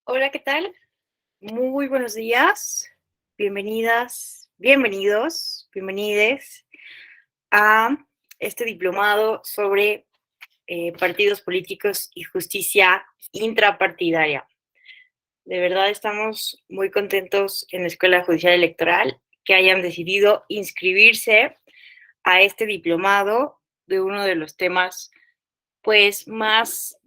Hola, ¿qué tal? Muy buenos días. Bienvenidas, bienvenidos, bienvenides a este diplomado sobre partidos políticos y justicia intrapartidaria. De verdad estamos muy contentos en la Escuela Judicial Electoral que hayan decidido inscribirse a este diplomado de uno de los temas, pues, más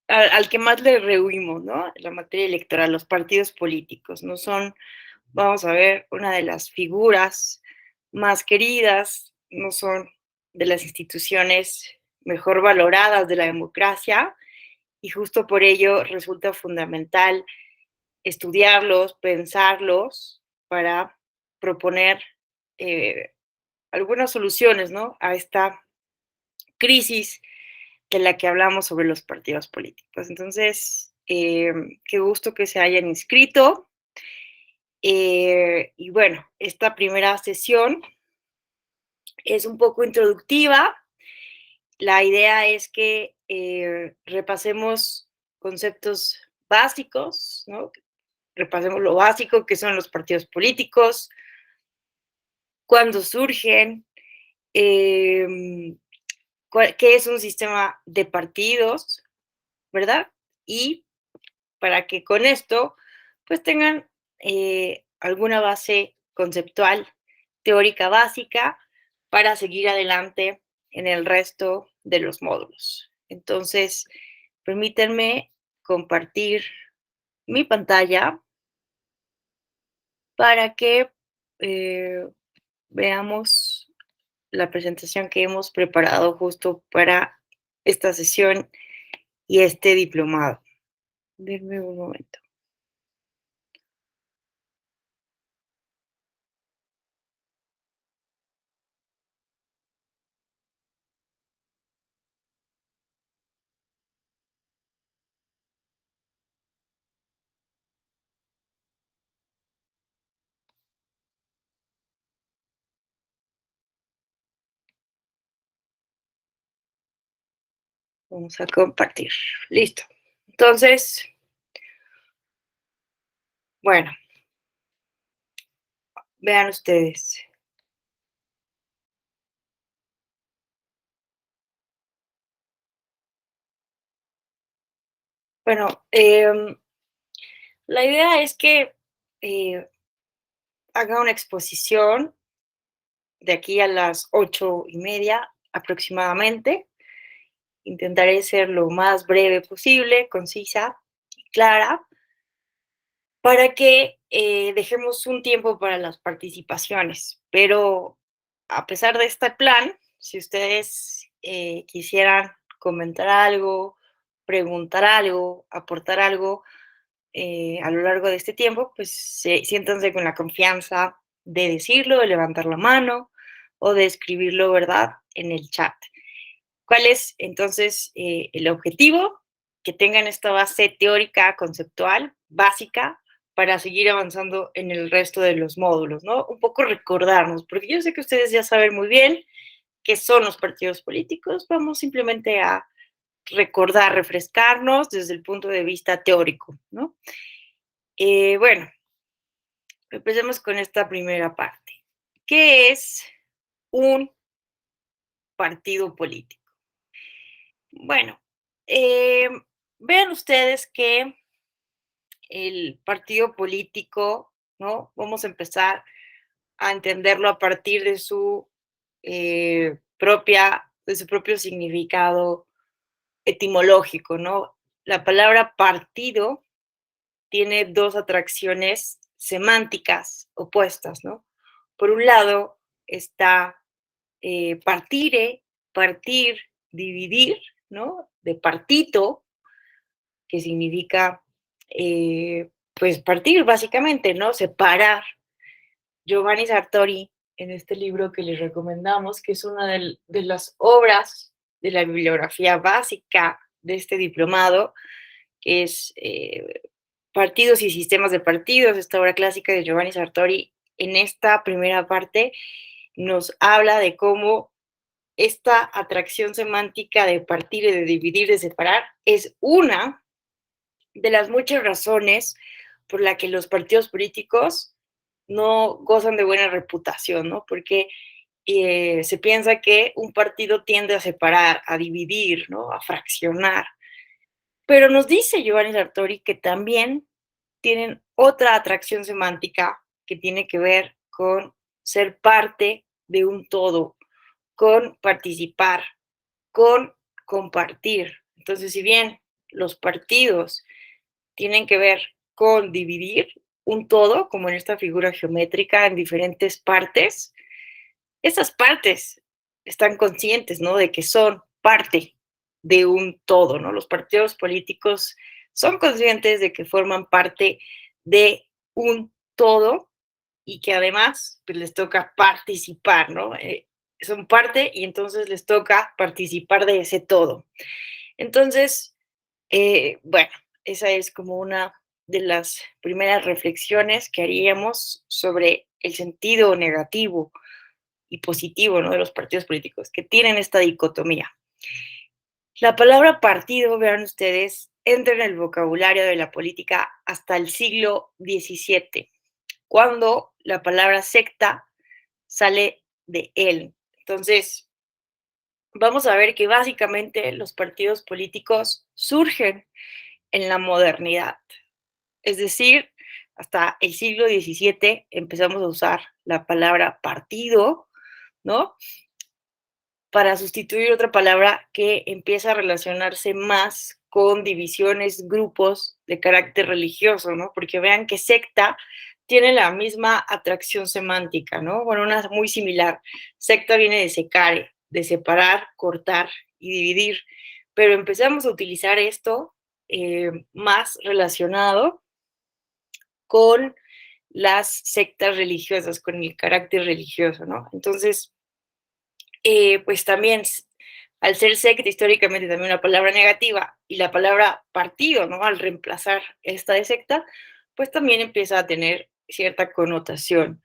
al que más le rehuimos, ¿no? La materia electoral, los partidos políticos, no son, vamos a ver, una de las figuras más queridas, no son de las instituciones mejor valoradas de la democracia y justo por ello resulta fundamental estudiarlos, pensarlos para proponer eh, algunas soluciones, ¿no? A esta crisis de la que hablamos sobre los partidos políticos. Entonces, qué gusto que se hayan inscrito. Y bueno, esta primera sesión es un poco introductiva. La idea es que repasemos conceptos básicos, ¿no? Repasemos lo básico que son los partidos políticos, cuándo surgen, eh, qué es un sistema de partidos, ¿verdad? Y para que con esto pues tengan alguna base conceptual, teórica básica para seguir adelante en el resto de los módulos. Entonces, permítanme compartir mi pantalla para que eh, veamos la presentación que hemos preparado justo para esta sesión y este diplomado. Denme un momento. Vamos a compartir. Listo. Entonces, bueno, vean ustedes. Bueno, la idea es que eh, haga una exposición de aquí a las 8:30 aproximadamente. Intentaré ser lo más breve posible, concisa y clara, para que dejemos un tiempo para las participaciones. Pero a pesar de este plan, si ustedes quisieran comentar algo, preguntar algo, aportar algo a lo largo de este tiempo, pues siéntanse con la confianza de decirlo, de levantar la mano o de escribirlo, ¿verdad?, en el chat. ¿Cuál es entonces el objetivo? Que tengan esta base teórica, conceptual, básica, para seguir avanzando en el resto de los módulos, ¿no? Un poco recordarnos, porque yo sé que ustedes ya saben muy bien qué son los partidos políticos, vamos simplemente a recordar, refrescarnos desde el punto de vista teórico, ¿no? Bueno, empecemos con esta primera parte. ¿Qué es un partido político? Bueno, eh, vean ustedes que el partido político, ¿no? Vamos a empezar a entenderlo a partir de su propio significado etimológico, ¿no? La palabra partido tiene dos atracciones semánticas opuestas, ¿no? Por un lado está partire, partir, dividir, ¿no? De partito, que significa, pues, partir, básicamente, ¿no? Separar. Giovanni Sartori, en este libro que les recomendamos, que es una de las obras de la bibliografía básica de este diplomado, que es Partidos y sistemas de partidos, esta obra clásica de Giovanni Sartori, en esta primera parte nos habla de cómo esta atracción semántica de partir y de dividir, de separar, es una de las muchas razones por la que los partidos políticos no gozan de buena reputación, ¿no? Porque se piensa que un partido tiende a separar, a dividir, ¿no? A fraccionar. Pero nos dice Giovanni Sartori que también tienen otra atracción semántica que tiene que ver con ser parte de un todo, con participar, con compartir. Entonces, si bien los partidos tienen que ver con dividir un todo, como en esta figura geométrica, en diferentes partes, esas partes están conscientes, ¿no? De que son parte de un todo, ¿no? Los partidos políticos son conscientes de que forman parte de un todo y que además pues, les toca participar, ¿no? Son parte y entonces les toca participar de ese todo. Entonces, bueno, esa es como una de las primeras reflexiones que haríamos sobre el sentido negativo y positivo, ¿no? De los partidos políticos, que tienen esta dicotomía. La palabra partido, vean ustedes, entra en el vocabulario de la política hasta el siglo XVII, cuando la palabra secta sale de él. Entonces, vamos a ver que básicamente los partidos políticos surgen en la modernidad. Es decir, hasta el siglo XVII empezamos a usar la palabra partido, ¿no? Para sustituir otra palabra que empieza a relacionarse más con divisiones, grupos de carácter religioso, ¿no? Porque vean que secta tiene la misma atracción semántica, ¿no? Bueno, una muy similar. Secta viene de secare, de separar, cortar y dividir, pero empezamos a utilizar esto más relacionado con las sectas religiosas, con el carácter religioso, ¿no? Entonces, pues también, al ser secta históricamente también una palabra negativa y la palabra partido, ¿no? Al reemplazar esta de secta, pues también empieza a tener cierta connotación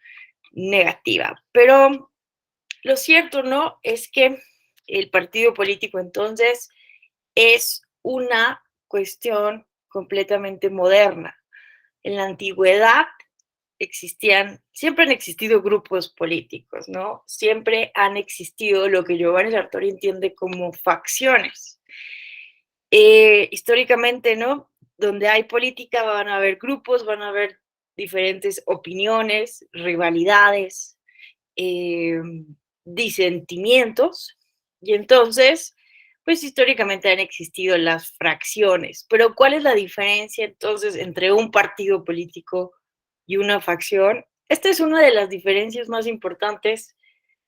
negativa. Pero lo cierto, ¿no? Es que el partido político entonces es una cuestión completamente moderna. En la antigüedad siempre han existido grupos políticos, ¿no? Siempre han existido lo que Giovanni Sartori entiende como facciones. Históricamente, ¿no? Donde hay política van a haber grupos, van a haber diferentes opiniones, rivalidades, eh, disentimientos, y entonces, pues históricamente han existido las fracciones. Pero ¿cuál es la diferencia entonces entre un partido político y una facción? Esta es una de las diferencias más importantes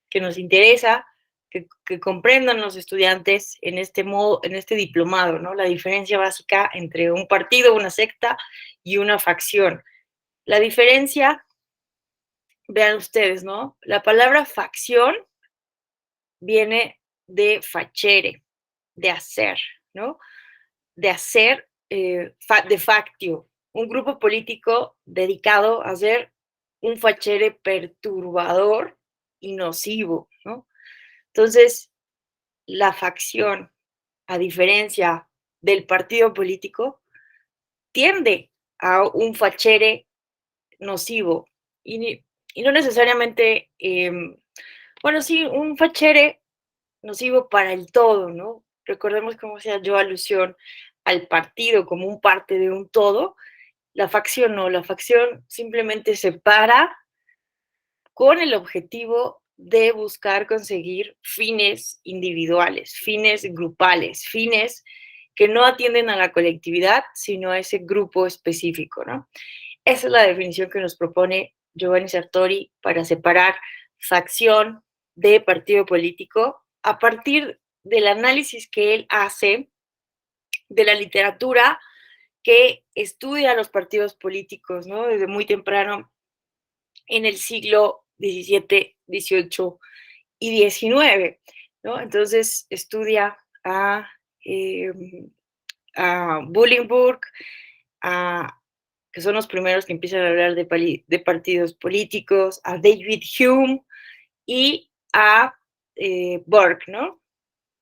que nos interesa que comprendan los estudiantes en este modo, en este diplomado, ¿no? La diferencia básica entre un partido, una secta y una facción. La diferencia, vean ustedes, ¿no? La palabra facción viene de facere, de hacer, ¿no? De hacer, de factio, un grupo político dedicado a ser un facere perturbador y nocivo, ¿no? Entonces, la facción, a diferencia del partido político, tiende a un facere nocivo y, y no necesariamente, bueno, sí, un facere nocivo para el todo, ¿no? Recordemos cómo hacía yo alusión al partido como un parte de un todo. La facción no, la facción simplemente se para con el objetivo de buscar conseguir fines individuales, fines grupales, fines que no atienden a la colectividad, sino a ese grupo específico, ¿no? Esa es la definición que nos propone Giovanni Sartori para separar facción de partido político a partir del análisis que él hace de la literatura que estudia los partidos políticos, ¿no? Desde muy temprano en el siglo XVII, XVIII y XIX, ¿no? Entonces estudia eh, a Bolingbroke, que son los primeros que empiezan a hablar de partidos políticos, a David Hume y a Burke, ¿no?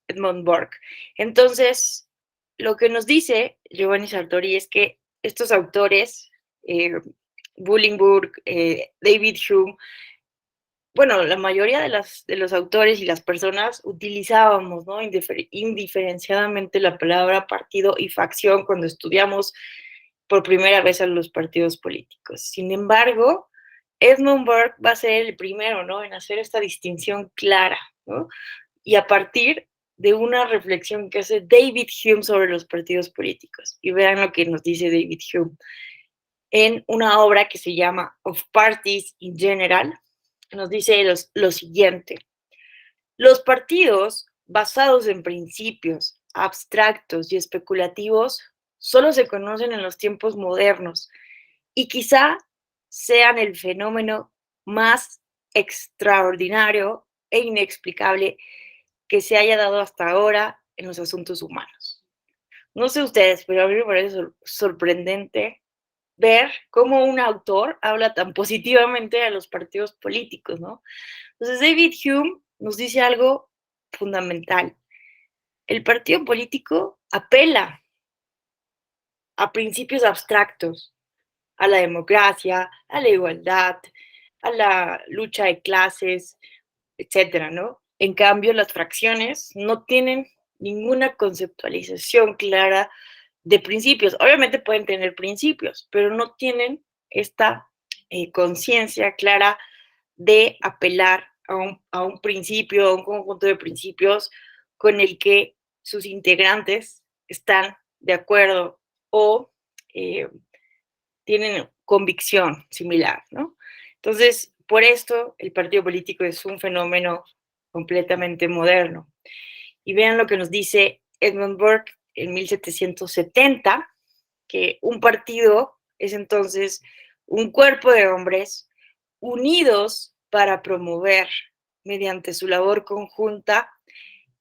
Edmund Burke. Entonces, lo que nos dice Giovanni Sartori es que estos autores, Bolingbroke, David Hume, bueno, la mayoría de los autores y las personas utilizábamos, ¿no? Indiferenciadamente la palabra partido y facción cuando estudiamos por primera vez a los partidos políticos. Sin embargo, Edmund Burke va a ser el primero, ¿no? En hacer esta distinción clara, ¿no? Y a partir de una reflexión que hace David Hume sobre los partidos políticos. Y vean lo que nos dice David Hume en una obra que se llama Of Parties in General. Nos dice lo siguiente: los partidos basados en principios abstractos y especulativos solo se conocen en los tiempos modernos y quizá sean el fenómeno más extraordinario e inexplicable que se haya dado hasta ahora en los asuntos humanos. No sé ustedes, pero a mí me parece sorprendente ver cómo un autor habla tan positivamente a los partidos políticos, ¿no? Entonces David Hume nos dice algo fundamental. El partido político apela a principios abstractos, a la democracia, a la igualdad, a la lucha de clases, etcétera, ¿no? En cambio, las fracciones no tienen ninguna conceptualización clara de principios. Obviamente pueden tener principios, pero no tienen esta conciencia clara de apelar a un principio, a un conjunto de principios con el que sus integrantes están de acuerdo o tienen convicción similar, ¿no? Entonces, por esto el partido político es un fenómeno completamente moderno. Y vean lo que nos dice Edmund Burke en 1770, que un partido es entonces un cuerpo de hombres unidos para promover, mediante su labor conjunta,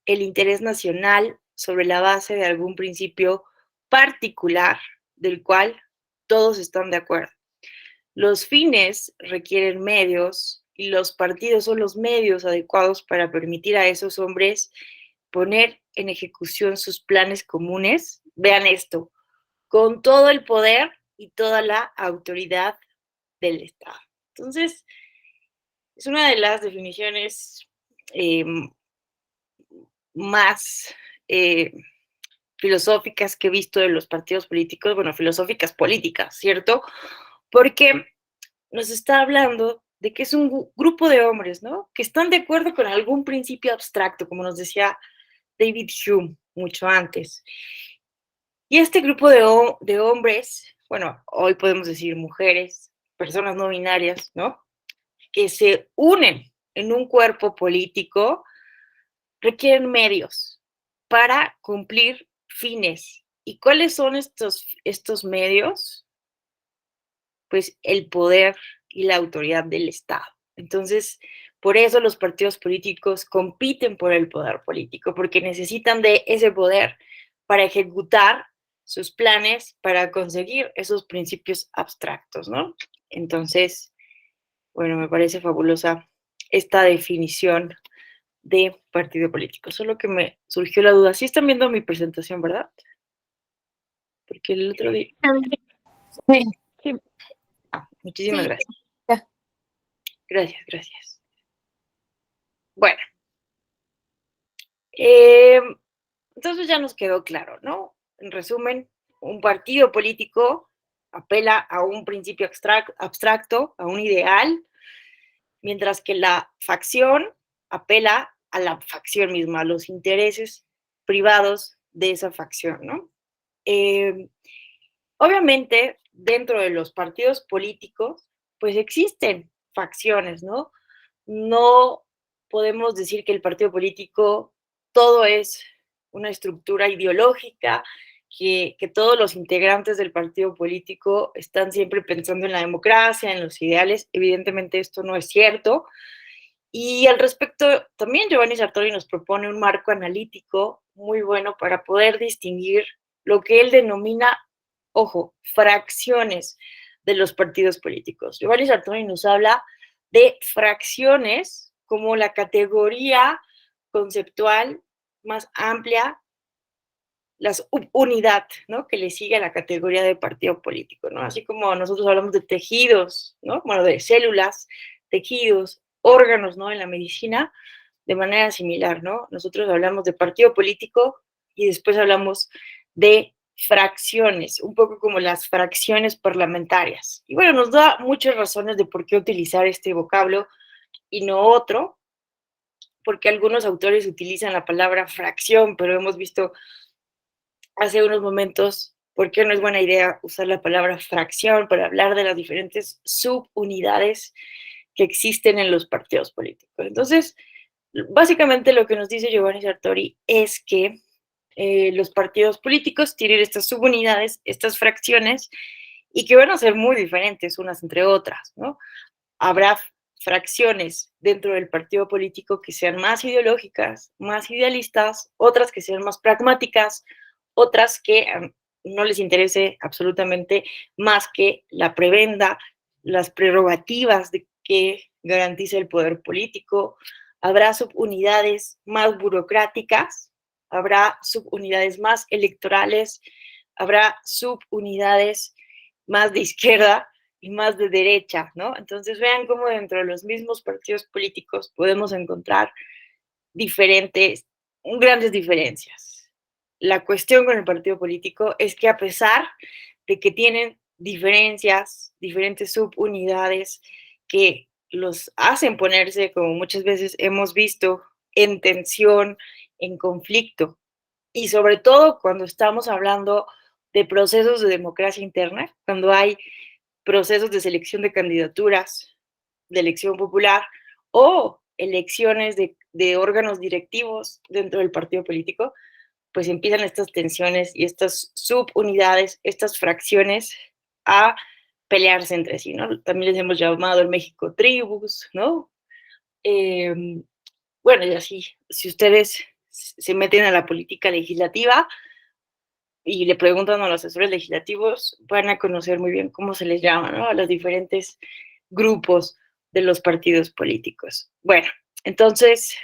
el interés nacional sobre la base de algún principio particular del cual todos están de acuerdo. Los fines requieren medios y los partidos son los medios adecuados para permitir a esos hombres poner en ejecución sus planes comunes. Vean esto, con todo el poder y toda la autoridad del Estado. Entonces, es una de las definiciones más filosóficas que he visto de los partidos políticos, bueno, filosóficas políticas, ¿cierto? Porque nos está hablando de que es un grupo de hombres, ¿no? Que están de acuerdo con algún principio abstracto, como nos decía David Hume mucho antes. Y este grupo de hombres, bueno, hoy podemos decir mujeres, personas no binarias, ¿no? Que se unen en un cuerpo político, requieren medios para cumplir fines. ¿Y cuáles son estos medios? Pues el poder y la autoridad del Estado. Entonces, por eso los partidos políticos compiten por el poder político, porque necesitan de ese poder para ejecutar sus planes, para conseguir esos principios abstractos, ¿no? Entonces, bueno, me parece fabulosa esta definición de partido político. Solo que me surgió la duda. Sí están viendo mi presentación, ¿verdad? Porque el otro día... Sí, sí. Muchísimas Sí. gracias. Ya. Gracias, gracias. Bueno, entonces ya nos quedó claro, ¿no? En resumen, un partido político apela a un principio abstracto, a un ideal, mientras que la facción apela a la facción misma, a los intereses privados de esa facción, ¿no? Obviamente, dentro de los partidos políticos, pues existen facciones, ¿no? No podemos decir que el partido político todo es una estructura ideológica, que todos los integrantes del partido político están siempre pensando en la democracia, en los ideales. Evidentemente esto no es cierto. Y al respecto, también Giovanni Sartori nos propone un marco analítico muy bueno para poder distinguir lo que él denomina, ojo, fracciones de los partidos políticos. Giovanni Sartori nos habla de fracciones como la categoría conceptual, más amplia, la unidad, ¿no? Que le sigue a la categoría de partido político, ¿no? Así como nosotros hablamos de tejidos, ¿no? Bueno, de células, tejidos, órganos, ¿no? En la medicina, de manera similar, ¿no? Nosotros hablamos de partido político y después hablamos de fracciones, un poco como las fracciones parlamentarias. Y bueno, nos da muchas razones de por qué utilizar este vocablo y no otro, porque algunos autores utilizan la palabra fracción, pero hemos visto hace unos momentos por qué no es buena idea usar la palabra fracción para hablar de las diferentes subunidades que existen en los partidos políticos. Entonces, básicamente lo que nos dice Giovanni Sartori es que los partidos políticos tienen estas subunidades, estas fracciones, y que van a ser muy diferentes unas entre otras, ¿no? Habrá fracciones dentro del partido político que sean más ideológicas, más idealistas, otras que sean más pragmáticas, otras que no les interese absolutamente más que la prebenda, las prerrogativas de que garantiza el poder político. Habrá subunidades más burocráticas, habrá subunidades más electorales, habrá subunidades más de izquierda y más de derecha, ¿no? Entonces vean cómo dentro de los mismos partidos políticos podemos encontrar diferentes, grandes diferencias. La cuestión con el partido político es que a pesar de que tienen diferencias, diferentes subunidades que los hacen ponerse, como muchas veces hemos visto, en tensión, en conflicto, y sobre todo cuando estamos hablando de procesos de democracia interna, cuando hay procesos de selección de candidaturas, de elección popular o elecciones de órganos directivos dentro del partido político, pues empiezan estas tensiones y estas subunidades, estas fracciones a pelearse entre sí, ¿no? También les hemos llamado en México tribus, ¿no? Eh, bueno, y así, si ustedes se meten a la política legislativa y le preguntan a los asesores legislativos, van a conocer muy bien cómo se les llama, ¿no? A los diferentes grupos de los partidos políticos. Bueno, entonces,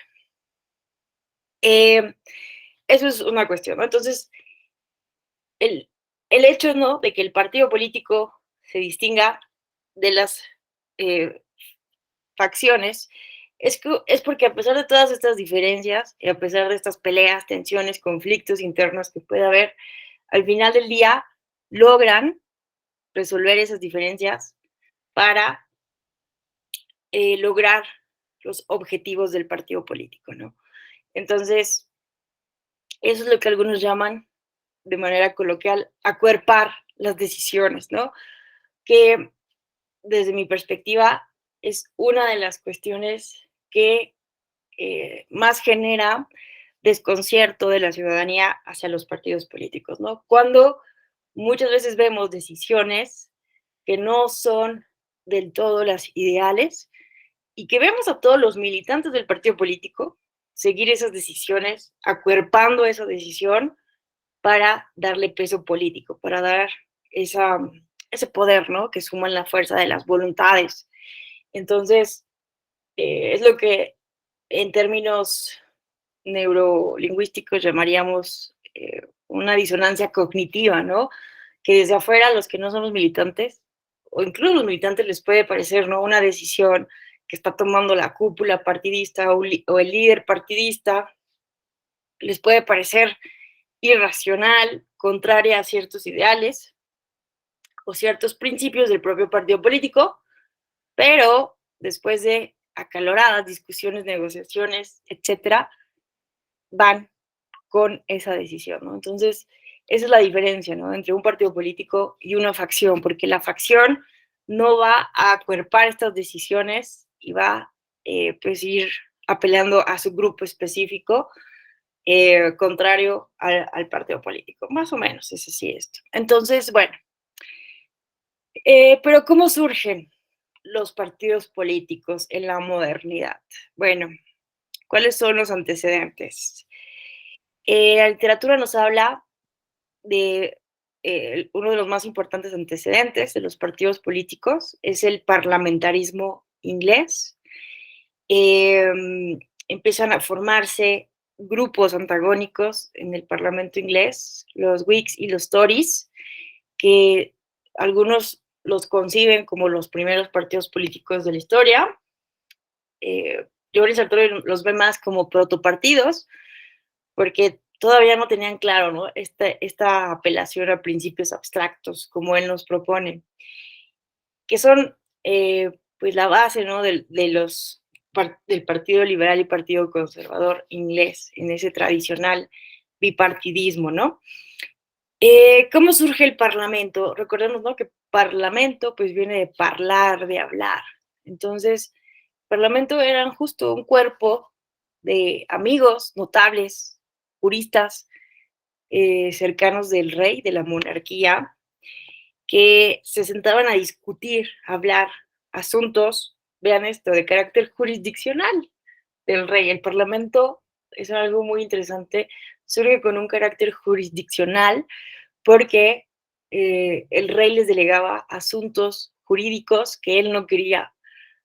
eso es una cuestión, ¿no? Entonces, el, el hecho, ¿no? De que el partido político se distinga de las eh, facciones es porque a pesar de todas estas diferencias y a pesar de estas peleas, tensiones, conflictos internos que puede haber, al final del día logran resolver esas diferencias para lograr los objetivos del partido político, ¿no? Entonces, eso es lo que algunos llaman, de manera coloquial, acuerpar las decisiones, ¿no? Que desde mi perspectiva es una de las cuestiones que más genera desconcierto de la ciudadanía hacia los partidos políticos, ¿no? Cuando muchas veces vemos decisiones que no son del todo las ideales y que vemos a todos los militantes del partido político seguir esas decisiones, acuerpando esa decisión para darle peso político, para dar ese poder, ¿no? Que suman la fuerza de las voluntades. Entonces, es lo que en términos neurolingüísticos llamaríamos una disonancia cognitiva, ¿no? Que desde afuera, los que no somos militantes, o incluso los militantes les puede parecer, ¿no? Una decisión que está tomando la cúpula partidista o el líder partidista, les puede parecer irracional, contraria a ciertos ideales o ciertos principios del propio partido político, pero después de acaloradas discusiones, negociaciones, etcétera, van con esa decisión, ¿no? Entonces, esa es la diferencia, ¿no? Entre un partido político y una facción, porque la facción no va a acuerpar estas decisiones y va, pues, ir apelando a su grupo específico, contrario al partido político. Más o menos es así esto. Entonces, bueno, pero ¿cómo surgen los partidos políticos en la modernidad? Bueno, ¿cuáles son los antecedentes? La literatura nos habla de uno de los más importantes antecedentes de los partidos políticos, es el parlamentarismo inglés. En empiezan a formarse grupos antagónicos en el Parlamento inglés, los Whigs y los Tories, que algunos los conciben como los primeros partidos políticos de la historia. Joris Sartori los ve más como protopartidos, porque todavía no tenían claro, ¿no? Esta apelación a principios abstractos, como él nos propone, que son pues la base, ¿no? Del Partido Liberal y Partido Conservador inglés, en ese tradicional bipartidismo, ¿no? ¿Cómo surge el Parlamento? Recordemos, ¿no? Que Parlamento pues viene de parlar, de hablar. Entonces, Parlamento eran justo un cuerpo de amigos notables, juristas, cercanos del rey, de la monarquía, que se sentaban a discutir, a hablar asuntos, vean esto, de carácter jurisdiccional del rey. El Parlamento es algo muy interesante, surge con un carácter jurisdiccional porque el rey les delegaba asuntos jurídicos que él no quería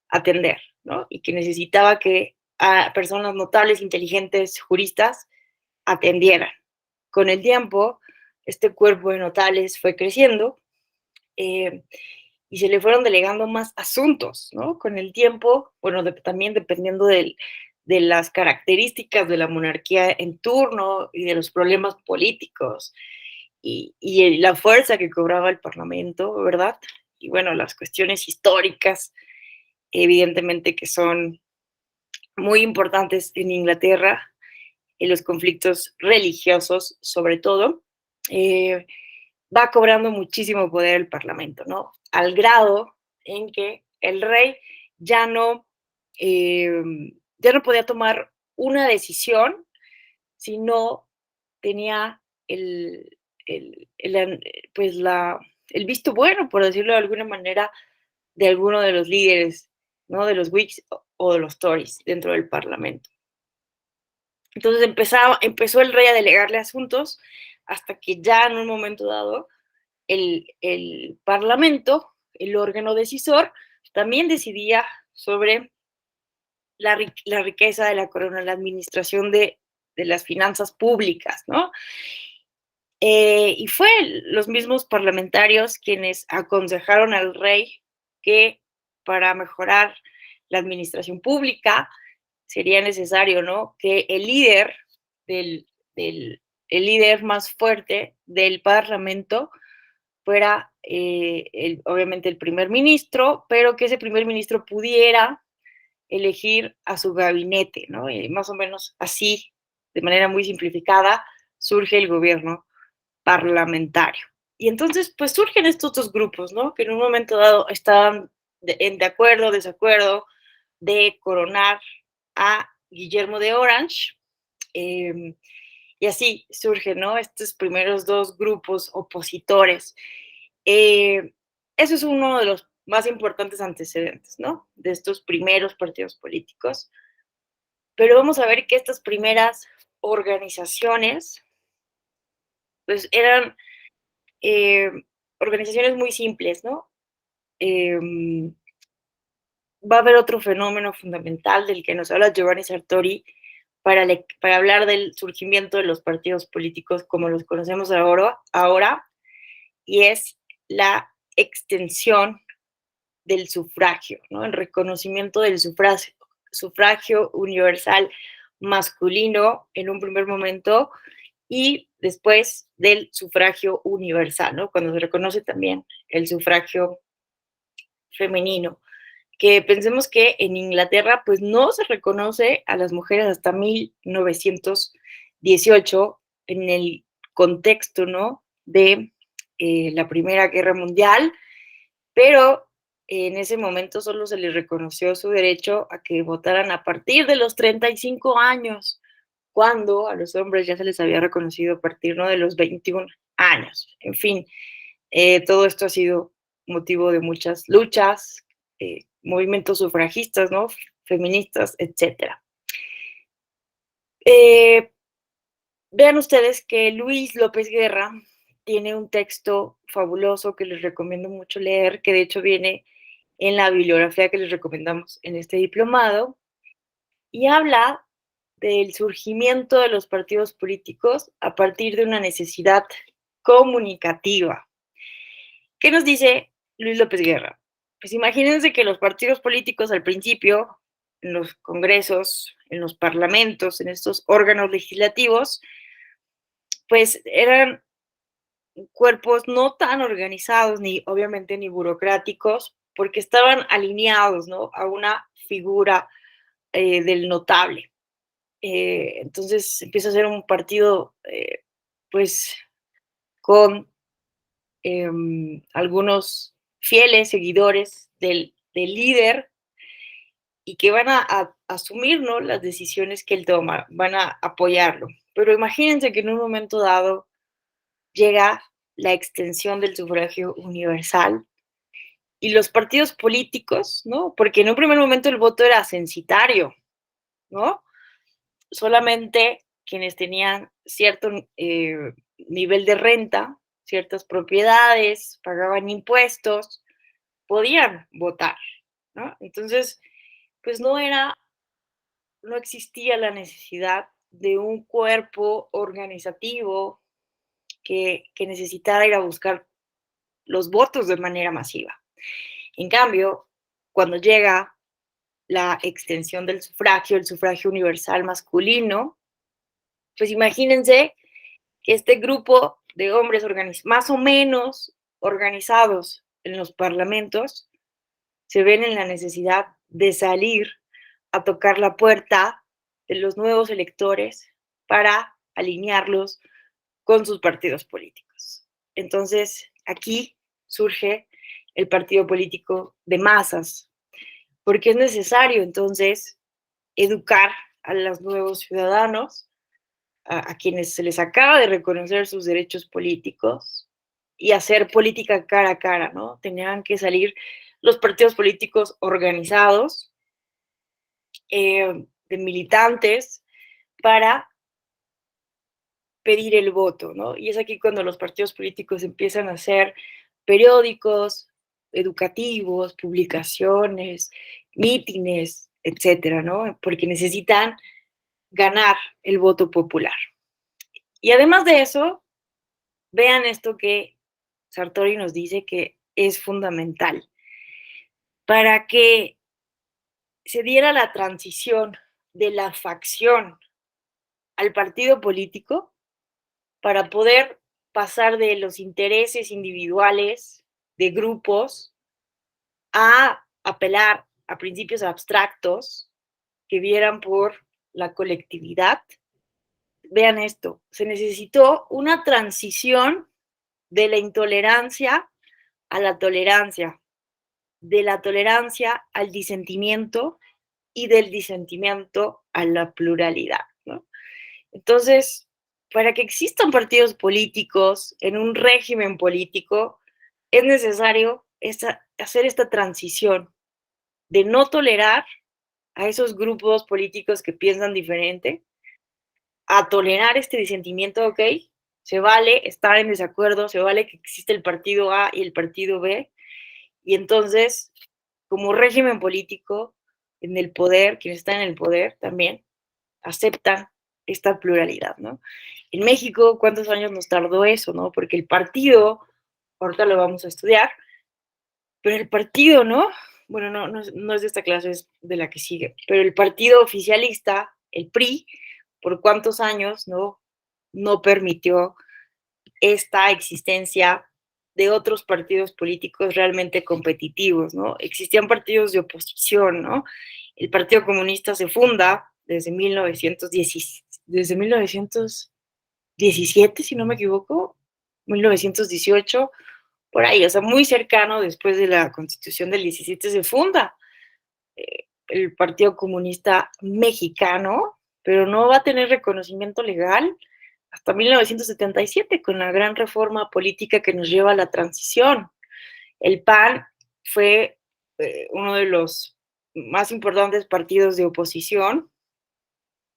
atender, ¿no? Y que necesitaba que a personas notables, inteligentes, juristas atendieran. Con el tiempo, este cuerpo de notables fue creciendo y se le fueron delegando más asuntos, ¿no? Con el tiempo, bueno, también dependiendo de las características de la monarquía en turno y de los problemas políticos y la fuerza que cobraba el Parlamento, ¿verdad? Y bueno, las cuestiones históricas, evidentemente que son muy importantes en Inglaterra, en los conflictos religiosos sobre todo, va cobrando muchísimo poder el Parlamento, ¿no? Al grado en que el rey ya no, eh, ya no podía tomar una decisión si no tenía el, pues el visto bueno, por decirlo de alguna manera, de alguno de los líderes, ¿no? De los Whigs o de los Tories dentro del Parlamento. Entonces empezó el rey a delegarle asuntos hasta que ya en un momento dado el Parlamento, el órgano decisor, también decidía sobre la riqueza de la corona, la administración de las finanzas públicas, ¿no? Y fue los mismos parlamentarios quienes aconsejaron al rey que para mejorar la administración pública sería necesario, ¿no? Que el líder del, del el líder más fuerte del parlamento fuera obviamente el primer ministro, pero que ese primer ministro pudiera elegir a su gabinete, ¿no? Y más o menos así, de manera muy simplificada, surge el gobierno parlamentario. Y entonces, pues surgen estos dos grupos, ¿no? Que en un momento dado estaban de acuerdo, desacuerdo, de coronar a Guillermo de Orange. Y así surgen, ¿no? Estos primeros dos grupos opositores. Eso es uno de los más importantes antecedentes, ¿no? De estos primeros partidos políticos. Pero vamos a ver que estas primeras organizaciones, pues eran eh, organizaciones muy simples, ¿no? Eh, Va a haber otro fenómeno fundamental del que nos habla Giovanni Sartori para hablar del surgimiento de los partidos políticos como los conocemos ahora y es la extensión del sufragio, ¿no? El reconocimiento del sufragio universal masculino en un primer momento y después del sufragio universal, ¿no? Cuando se reconoce también el sufragio femenino. Que pensemos que en Inglaterra pues no se reconoce a las mujeres hasta 1918 en el contexto, ¿no? De la Primera Guerra Mundial, pero en ese momento solo se les reconoció su derecho a que votaran a partir de los 35 años, cuando a los hombres ya se les había reconocido a partir, ¿no? De los 21 años. En fin, todo esto ha sido motivo de muchas luchas, movimientos sufragistas, ¿no? Feministas, etcétera. Vean ustedes que Luis López Guerra tiene un texto fabuloso que les recomiendo mucho leer, que de hecho viene en la bibliografía que les recomendamos en este diplomado, y habla del surgimiento de los partidos políticos a partir de una necesidad comunicativa. ¿Qué nos dice Luis López Guerra? Pues imagínense que los partidos políticos al principio, en los congresos, en los parlamentos, en estos órganos legislativos, pues eran cuerpos no tan organizados, ni obviamente ni burocráticos, porque estaban alineados, ¿no?, a una figura del notable. Entonces empieza a ser un partido, pues, con algunos fieles seguidores del líder y que van a asumir, ¿no?, las decisiones que él toma, van a apoyarlo. Pero imagínense que en un momento dado llega la extensión del sufragio universal y los partidos políticos, ¿no? Porque en un primer momento el voto era censitario, ¿no? Solamente quienes tenían cierto nivel de renta, ciertas propiedades, pagaban impuestos, podían votar, ¿no? Entonces, pues no existía la necesidad de un cuerpo organizativo que necesitara ir a buscar los votos de manera masiva. En cambio, cuando llega la extensión del sufragio, el sufragio universal masculino, pues imagínense que este grupo de hombres más o menos organizados en los parlamentos se ven en la necesidad de salir a tocar la puerta de los nuevos electores para alinearlos con sus partidos políticos. Entonces, aquí surge el partido político de masas, porque es necesario entonces educar a los nuevos ciudadanos, a quienes se les acaba de reconocer sus derechos políticos y hacer política cara a cara, ¿no? Tenían que salir los partidos políticos organizados, de militantes, para pedir el voto, ¿no? Y es aquí cuando los partidos políticos empiezan a hacer periódicos educativos, publicaciones, mítines, etcétera, ¿no? Porque necesitan ganar el voto popular. Y además de eso, vean esto que Sartori nos dice que es fundamental. Para que se diera la transición de la facción al partido político, para poder pasar de los intereses individuales de grupos a apelar a principios abstractos que vieran por la colectividad. Vean esto, se necesitó una transición de la intolerancia a la tolerancia, de la tolerancia al disentimiento y del disentimiento a la pluralidad, ¿no? Entonces, para que existan partidos políticos en un régimen político, es necesario hacer esta transición de no tolerar a esos grupos políticos que piensan diferente, a tolerar este disentimiento, ok, se vale estar en desacuerdo, se vale que existe el partido A y el partido B, y entonces, como régimen político, en el poder, quienes están en el poder también, aceptan esta pluralidad, ¿no? En México, ¿cuántos años nos tardó eso, no? Porque el partido, ahorita lo vamos a estudiar, pero el partido, ¿no? Bueno, no es de esta clase, es de la que sigue, pero el partido oficialista, el PRI, ¿por cuántos años no permitió esta existencia de otros partidos políticos realmente competitivos, ¿no? Existían partidos de oposición, ¿no? El Partido Comunista se funda desde 1917, si no me equivoco, 1918, por ahí, o sea, muy cercano después de la Constitución del 17 se funda el Partido Comunista Mexicano, pero no va a tener reconocimiento legal hasta 1977, con la gran reforma política que nos lleva a la transición. El PAN fue uno de los más importantes partidos de oposición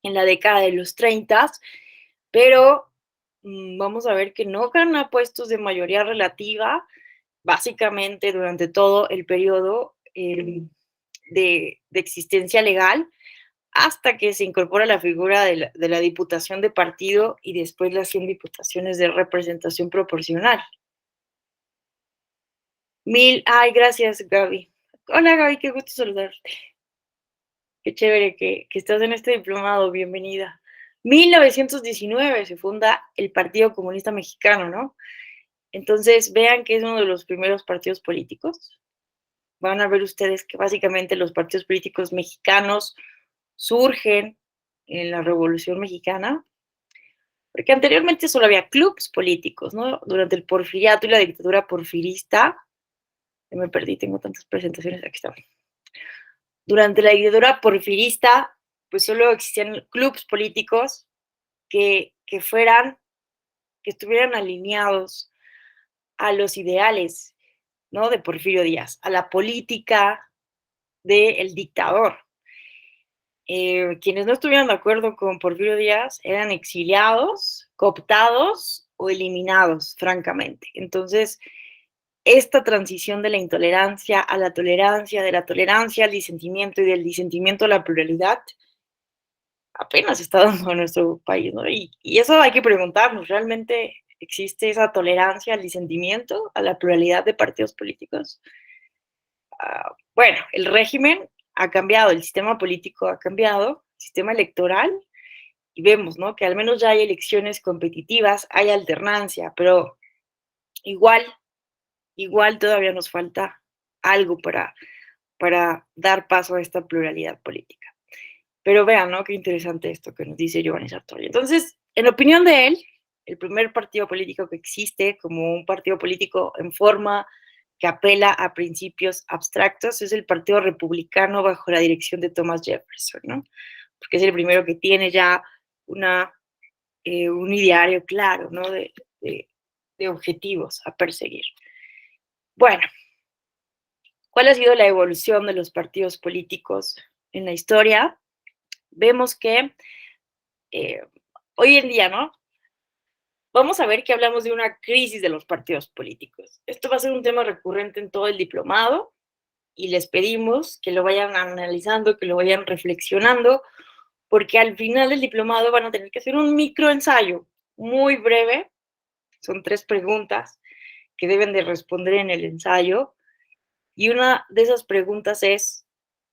en la década de los 30, pero vamos a ver que no gana puestos de mayoría relativa, básicamente durante todo el periodo de existencia legal, hasta que se incorpora la figura de la diputación de partido y después las 100 diputaciones de representación proporcional. Ay, gracias, Gaby. Hola, Gaby, qué gusto saludarte. Qué chévere que estás en este diplomado, bienvenida. 1919 se funda el Partido Comunista Mexicano, ¿no? Entonces, vean que es uno de los primeros partidos políticos. Van a ver ustedes que básicamente los partidos políticos mexicanos surgen en la Revolución Mexicana, porque anteriormente solo había clubes políticos, ¿no? Durante el porfiriato y la dictadura porfirista, me perdí, tengo tantas presentaciones, aquí está. Durante la dictadura porfirista, pues solo existían clubes políticos que fueran, que estuvieran alineados a los ideales, ¿no? De Porfirio Díaz, a la política del dictador. Quienes no estuvieran de acuerdo con Porfirio Díaz eran exiliados, cooptados o eliminados, francamente. Entonces, esta transición de la intolerancia a la tolerancia, de la tolerancia al disentimiento y del disentimiento a la pluralidad, apenas está dando en nuestro país, ¿no? Y eso hay que preguntarnos, ¿realmente existe esa tolerancia al disentimiento, a la pluralidad de partidos políticos? Bueno, el régimen ha cambiado, el sistema político ha cambiado, el sistema electoral, y vemos, ¿no? Que al menos ya hay elecciones competitivas, hay alternancia, pero igual todavía nos falta algo para dar paso a esta pluralidad política. Pero vean, ¿no? Qué interesante esto que nos dice Giovanni Sartori. Entonces, en opinión de él, el primer partido político que existe como un partido político en forma que apela a principios abstractos es el Partido Republicano bajo la dirección de Thomas Jefferson, ¿no? Porque es el primero que tiene ya un ideario claro, ¿no? De objetivos a perseguir. Bueno, ¿cuál ha sido la evolución de los partidos políticos en la historia? Vemos que hoy en día, ¿no? Vamos a ver que hablamos de una crisis de los partidos políticos. Esto va a ser un tema recurrente en todo el diplomado y les pedimos que lo vayan analizando, que lo vayan reflexionando, porque al final del diplomado van a tener que hacer un microensayo muy breve. Son 3 preguntas que deben de responder en el ensayo. Y una de esas preguntas es,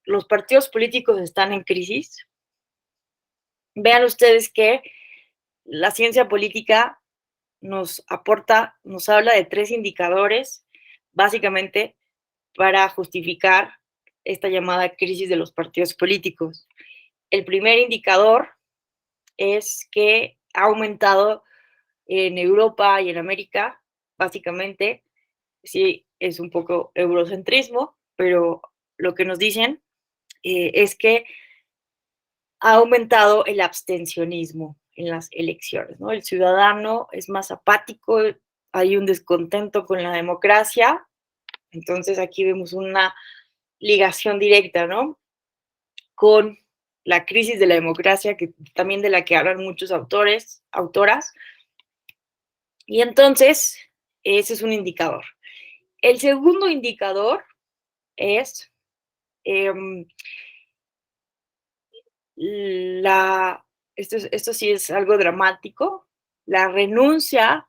¿los partidos políticos están en crisis? Vean ustedes que la ciencia política nos aporta, nos habla de 3 indicadores, básicamente, para justificar esta llamada crisis de los partidos políticos. El primer indicador es que ha aumentado en Europa y en América, básicamente, sí, es un poco eurocentrismo, pero lo que nos dicen es que ha aumentado el abstencionismo en las elecciones, ¿no? El ciudadano es más apático, hay un descontento con la democracia, entonces aquí vemos una ligación directa, ¿no? Con la crisis de la democracia, que también de la que hablan muchos autores, autoras, y entonces ese es un indicador. El segundo indicador es eh, esto sí es algo dramático, la renuncia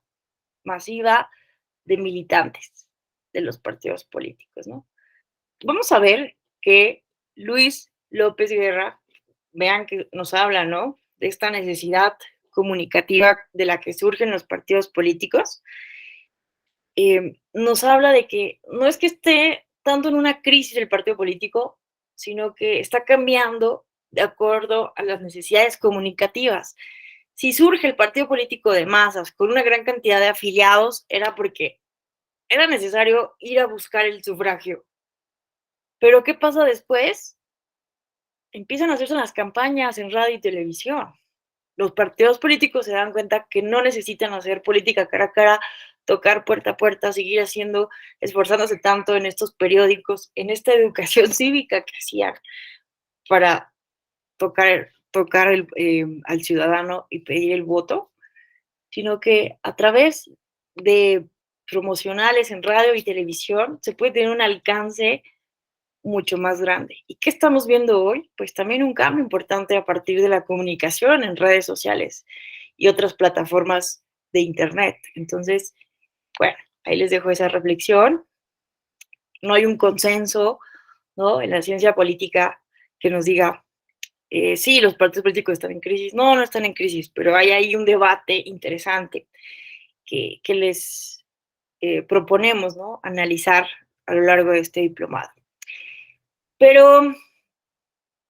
masiva de militantes de los partidos políticos, ¿no? Vamos a ver que Luis López Guerra, vean que nos habla, ¿no? De esta necesidad comunicativa de la que surgen los partidos políticos, nos habla de que no es que esté tanto en una crisis el partido político, sino que está cambiando de acuerdo a las necesidades comunicativas. Si surge el partido político de masas con una gran cantidad de afiliados, era porque era necesario ir a buscar el sufragio. Pero ¿qué pasa después? Empiezan a hacerse las campañas en radio y televisión. Los partidos políticos se dan cuenta que no necesitan hacer política cara a cara, tocar puerta a puerta, seguir haciendo, esforzándose tanto en estos periódicos, en esta educación cívica que hacían para tocar al ciudadano y pedir el voto, sino que a través de promocionales en radio y televisión se puede tener un alcance mucho más grande. ¿Y qué estamos viendo hoy? Pues también un cambio importante a partir de la comunicación en redes sociales y otras plataformas de Internet. Entonces, bueno, ahí les dejo esa reflexión. No hay un consenso, ¿no?, en la ciencia política que nos diga, sí, los partidos políticos están en crisis. No, no están en crisis, pero hay ahí un debate interesante que les proponemos, ¿no?, analizar a lo largo de este diplomado. Pero,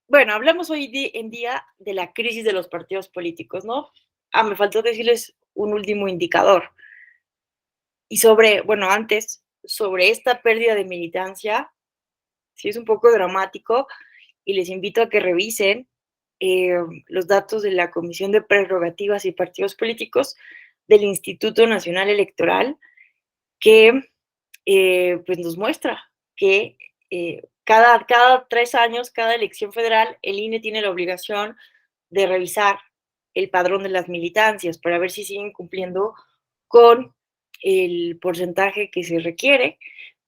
bueno, hablamos hoy en día de la crisis de los partidos políticos, ¿no? Me faltó decirles un último indicador. Y bueno, antes, sobre esta pérdida de militancia, sí es un poco dramático y les invito a que revisen los datos de la Comisión de Prerrogativas y Partidos Políticos del Instituto Nacional Electoral, que pues nos muestra que cada 3 años, cada elección federal, el INE tiene la obligación de revisar el padrón de las militancias para ver si siguen cumpliendo con el porcentaje que se requiere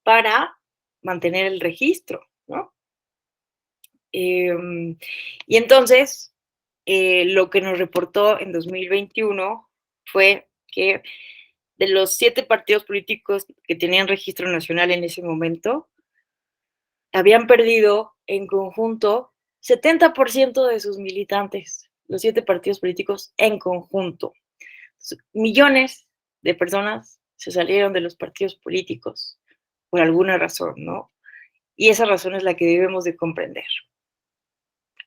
para mantener el registro, ¿no? Y entonces, lo que nos reportó en 2021 fue que de los 7 partidos políticos que tenían registro nacional en ese momento, habían perdido en conjunto 70% de sus militantes, los 7 partidos políticos en conjunto. Millones de personas se salieron de los partidos políticos por alguna razón, ¿no? Y esa razón es la que debemos de comprender.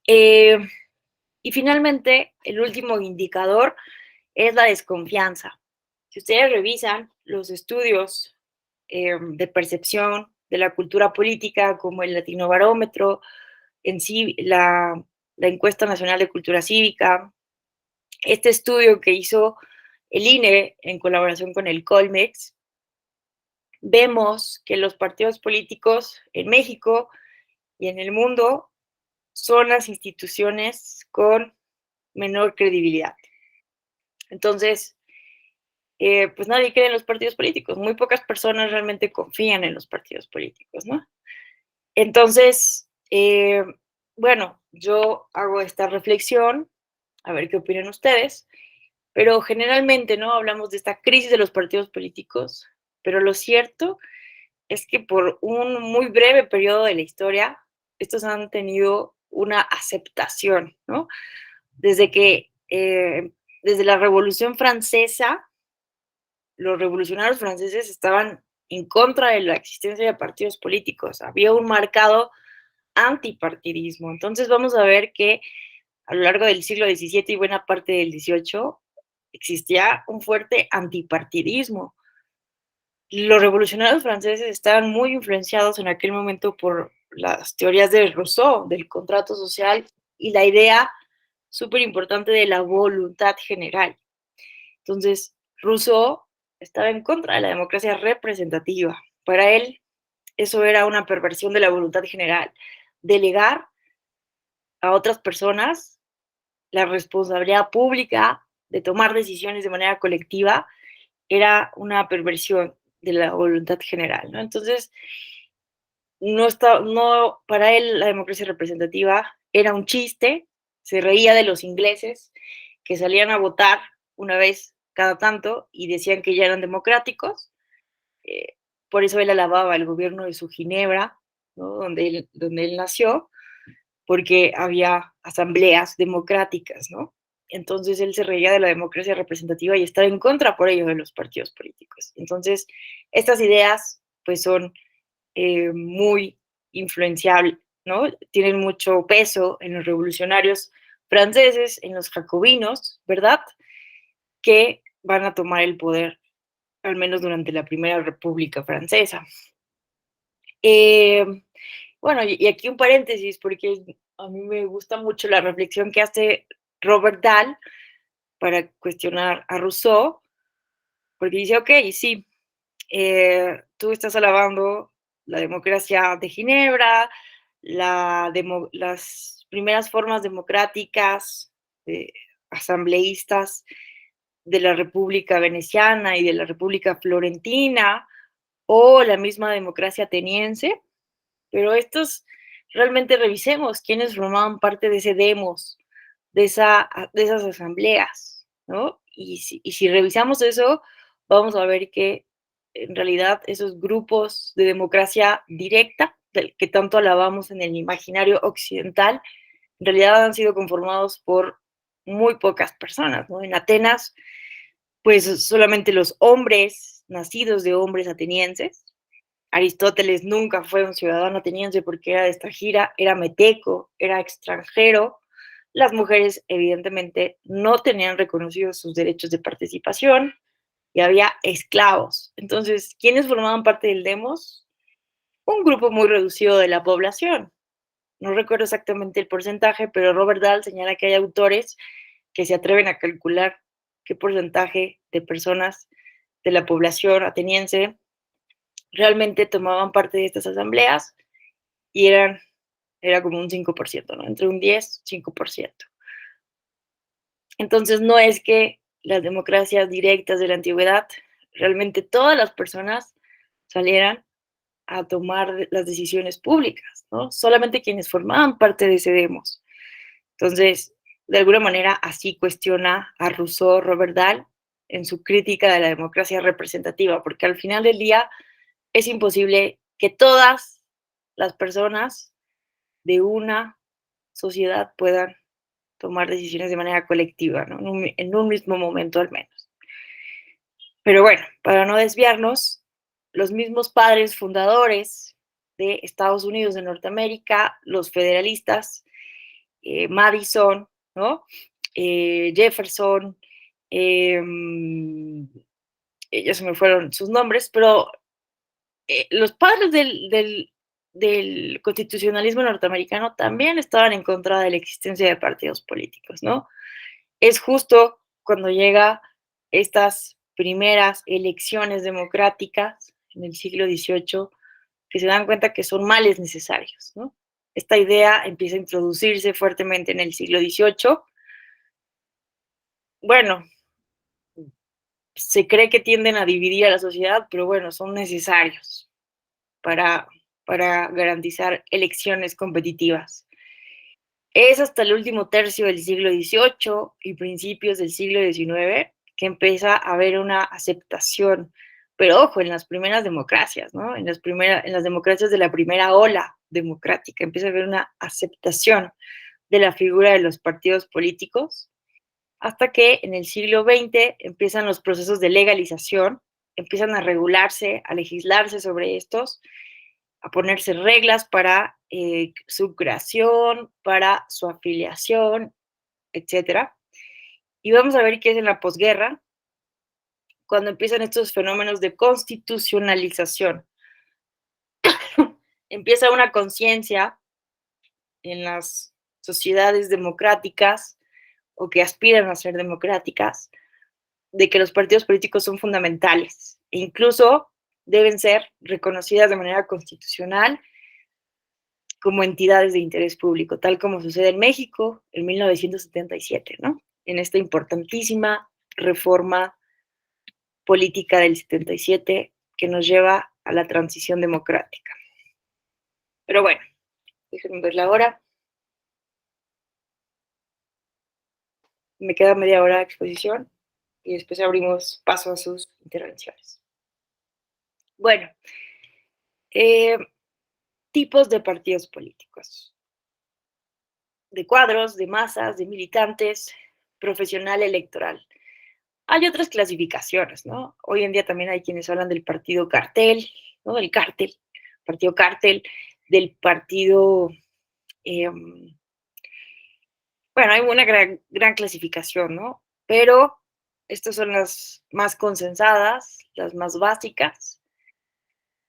Y finalmente, el último indicador es la desconfianza. Si ustedes revisan los estudios de percepción de la cultura política, como el Latinobarómetro, en sí, la Encuesta Nacional de Cultura Cívica, este estudio que hizo el INE en colaboración con el Colmex, vemos que los partidos políticos en México y en el mundo son las instituciones con menor credibilidad. Entonces, pues nadie cree en los partidos políticos, muy pocas personas realmente confían en los partidos políticos, ¿no? Entonces, bueno, yo hago esta reflexión, a ver qué opinan ustedes, pero generalmente, ¿no?, hablamos de esta crisis de los partidos políticos, pero lo cierto es que por un muy breve periodo de la historia, estos han tenido una aceptación, ¿no? Desde que, desde la Revolución Francesa, los revolucionarios franceses estaban en contra de la existencia de partidos políticos, había un marcado antipartidismo. Entonces vamos a ver que a lo largo del siglo XVII y buena parte del XVIII existía un fuerte antipartidismo. Los revolucionarios franceses estaban muy influenciados en aquel momento por las teorías de Rousseau, del contrato social y la idea súper importante de la voluntad general. Entonces, Rousseau estaba en contra de la democracia representativa. Para él, eso era una perversión de la voluntad general. Delegar a otras personas la responsabilidad pública de tomar decisiones de manera colectiva era una perversión de la voluntad general, ¿no? Entonces, para él la democracia representativa era un chiste, se reía de los ingleses que salían a votar una vez cada tanto y decían que ya eran democráticos. eh, por eso él alababa el gobierno de su Ginebra, ¿no?, donde él nació, porque había asambleas democráticas, ¿no? Entonces él se reía de la democracia representativa y estaba en contra por ello de los partidos políticos. Entonces, estas ideas pues son muy influenciables, ¿no? Tienen mucho peso en los revolucionarios franceses, en los jacobinos, ¿verdad? Que van a tomar el poder, al menos durante la Primera República Francesa. Eh, bueno, y aquí un paréntesis, porque a mí me gusta mucho la reflexión que hace Robert Dahl para cuestionar a Rousseau, porque dice, ok, sí, tú estás alabando la democracia de Ginebra, las primeras formas democráticas, asambleístas de la República Veneciana y de la República Florentina, o la misma democracia ateniense, pero estos realmente revisemos quiénes formaban parte de ese demos, de esas asambleas, ¿no? Y si revisamos eso, vamos a ver que en realidad esos grupos de democracia directa, del que tanto alabamos en el imaginario occidental, en realidad han sido conformados por muy pocas personas, ¿no? En Atenas, pues solamente los hombres nacidos de hombres atenienses. Aristóteles nunca fue un ciudadano ateniense porque era de esta gira, era meteco, era extranjero. Las mujeres evidentemente no tenían reconocidos sus derechos de participación y había esclavos. Entonces, ¿quiénes formaban parte del demos? Un grupo muy reducido de la población. No recuerdo exactamente el porcentaje, pero Robert Dahl señala que hay autores que se atreven a calcular qué porcentaje de personas de la población ateniense realmente tomaban parte de estas asambleas y era como un 5%, ¿no? Entre un 10 y 5%. Entonces, no es que las democracias directas de la antigüedad, realmente todas las personas salieran a tomar las decisiones públicas, ¿no? Solamente quienes formaban parte de ese demos. Entonces, de alguna manera, así cuestiona a Rousseau Robert Dahl en su crítica de la democracia representativa, porque al final del día es imposible que todas las personas de una sociedad puedan tomar decisiones de manera colectiva, ¿no? En un mismo momento al menos. Pero bueno, para no desviarnos, los mismos padres fundadores de Estados Unidos de Norteamérica, los federalistas, Madison, ¿no? Jefferson, ya se me fueron sus nombres, pero los padres del constitucionalismo norteamericano también estaban en contra de la existencia de partidos políticos, ¿no? Es justo cuando llega estas primeras elecciones democráticas en el siglo XVIII que se dan cuenta que son males necesarios, ¿no? Esta idea empieza a introducirse fuertemente en el siglo XVIII. Bueno, se cree que tienden a dividir a la sociedad, pero bueno, son necesarios para, para garantizar elecciones competitivas. Es hasta el último tercio del siglo XVIII y principios del siglo XIX que empieza a haber una aceptación, pero ojo, en las primeras democracias, ¿no? En las democracias de la primera ola democrática, empieza a haber una aceptación de la figura de los partidos políticos, hasta que en el siglo XX empiezan los procesos de legalización, empiezan a regularse, a legislarse sobre estos, a ponerse reglas para su creación, para su afiliación, etcétera. Y vamos a ver qué es en la posguerra, cuando empiezan estos fenómenos de constitucionalización. Empieza una conciencia en las sociedades democráticas o que aspiran a ser democráticas de que los partidos políticos son fundamentales e incluso deben ser reconocidas de manera constitucional como entidades de interés público, tal como sucede en México en 1977, ¿no? En esta importantísima reforma política del 77 que nos lleva a la transición democrática. Pero bueno, déjenme ver la hora. Me queda media hora de exposición y después abrimos paso a sus intervenciones. Bueno, eh, tipos de partidos políticos. De cuadros, de masas, de militantes, profesional, electoral. Hay otras clasificaciones, ¿no? Hoy en día también hay quienes hablan del partido cartel, ¿no? Del cártel, partido cártel, del partido, eh, bueno, hay una gran clasificación, ¿no? Pero estas son las más consensadas, las más básicas.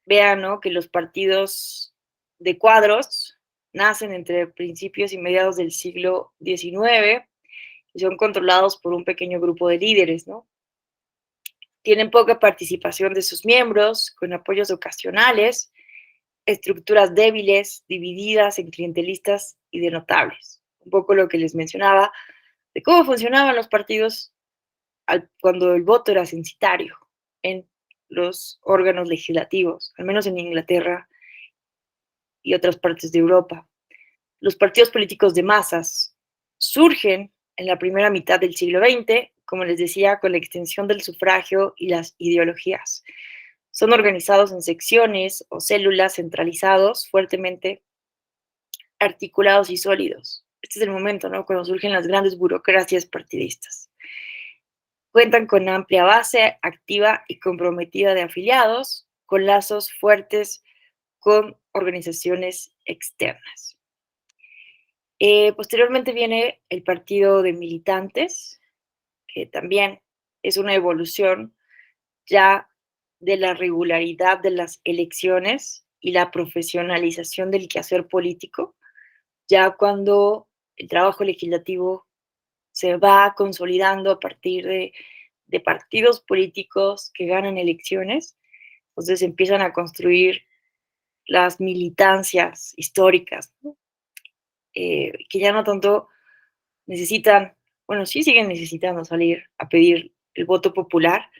Vean, ¿no? Que los partidos de cuadros nacen entre principios y mediados del siglo XIX y son controlados por un pequeño grupo de líderes, ¿no? Tienen poca participación de sus miembros, con apoyos ocasionales, estructuras débiles, divididas en clientelistas y de notables. Un poco lo que les mencionaba de cómo funcionaban los partidos cuando el voto era censitario en los órganos legislativos, al menos en Inglaterra y otras partes de Europa. Los partidos políticos de masas surgen en la primera mitad del siglo XX, como les decía, con la extensión del sufragio y las ideologías. Son organizados en secciones o células centralizados, fuertemente articulados y sólidos. Este es el momento, ¿no?, cuando surgen las grandes burocracias partidistas. Cuentan con amplia base activa y comprometida de afiliados, con lazos fuertes con organizaciones externas. Posteriormente viene el partido de militantes, que también es una evolución ya de la regularidad de las elecciones y la profesionalización del quehacer político, ya cuando el trabajo legislativo se va consolidando a partir de partidos políticos que ganan elecciones, entonces empiezan a construir las militancias históricas, ¿no? Que ya no tanto necesitan, bueno, sí siguen necesitando salir a pedir el voto popular,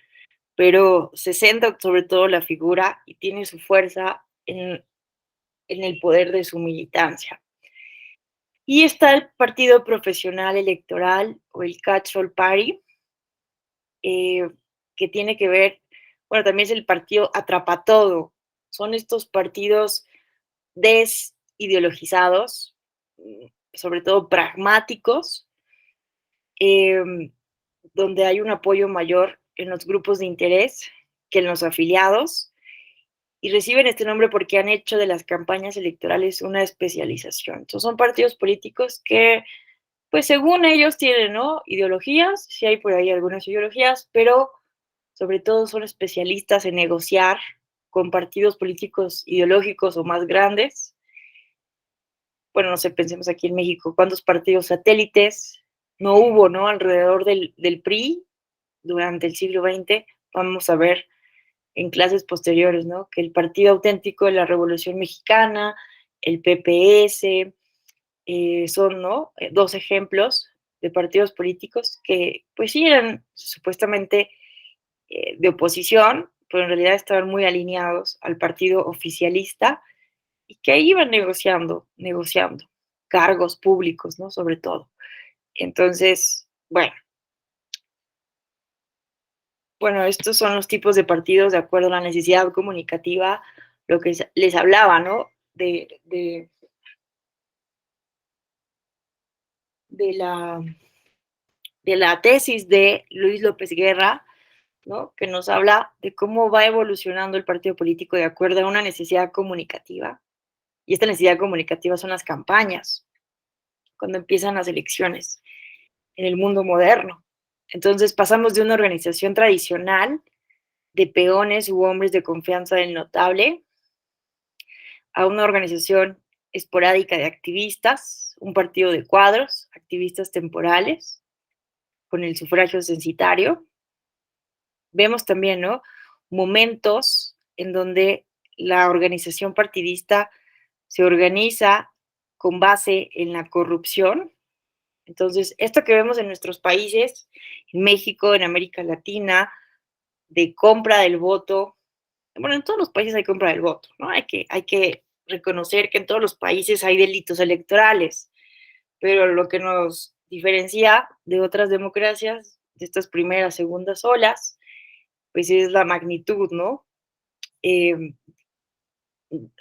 pero se centra sobre todo la figura y tiene su fuerza en el poder de su militancia. Y está el partido profesional electoral o el Catch-all Party, eh, que tiene que ver, bueno, también es el partido atrapatodo. Son estos partidos desideologizados, sobre todo pragmáticos, eh, donde hay un apoyo mayor en los grupos de interés que en los afiliados, y reciben este nombre porque han hecho de las campañas electorales una especialización. Entonces, son partidos políticos que, pues según ellos, tienen, ¿no?, ideologías, sí hay por ahí algunas ideologías, pero sobre todo son especialistas en negociar con partidos políticos ideológicos o más grandes. Bueno, no sé, pensemos aquí en México, ¿cuántos partidos satélites no hubo, ¿no?, alrededor del PRI durante el siglo XX? Vamos a ver en clases posteriores, ¿no?, que el Partido Auténtico de la Revolución Mexicana, el PPS, son, ¿no?, dos ejemplos de partidos políticos que, pues sí, eran supuestamente de oposición, pero en realidad estaban muy alineados al partido oficialista y que iban negociando cargos públicos, ¿no?, sobre todo. Entonces, bueno, estos son los tipos de partidos de acuerdo a la necesidad comunicativa, lo que les hablaba, ¿no?, de la, de la tesis de Luis López Guerra, ¿no?, que nos habla de cómo va evolucionando el partido político de acuerdo a una necesidad comunicativa. Y esta necesidad comunicativa son las campañas, cuando empiezan las elecciones en el mundo moderno. Entonces pasamos de una organización tradicional de peones u hombres de confianza del notable a una organización esporádica de activistas, un partido de cuadros, activistas temporales, con el sufragio censitario. Vemos también, ¿no?, momentos en donde la organización partidista se organiza con base en la corrupción. Entonces, esto que vemos en nuestros países, en México, en América Latina, de compra del voto, bueno, en todos los países hay compra del voto, ¿no? Hay que reconocer que en todos los países hay delitos electorales, pero lo que nos diferencia de otras democracias, de estas primeras, segundas olas, pues es la magnitud, ¿no? Eh,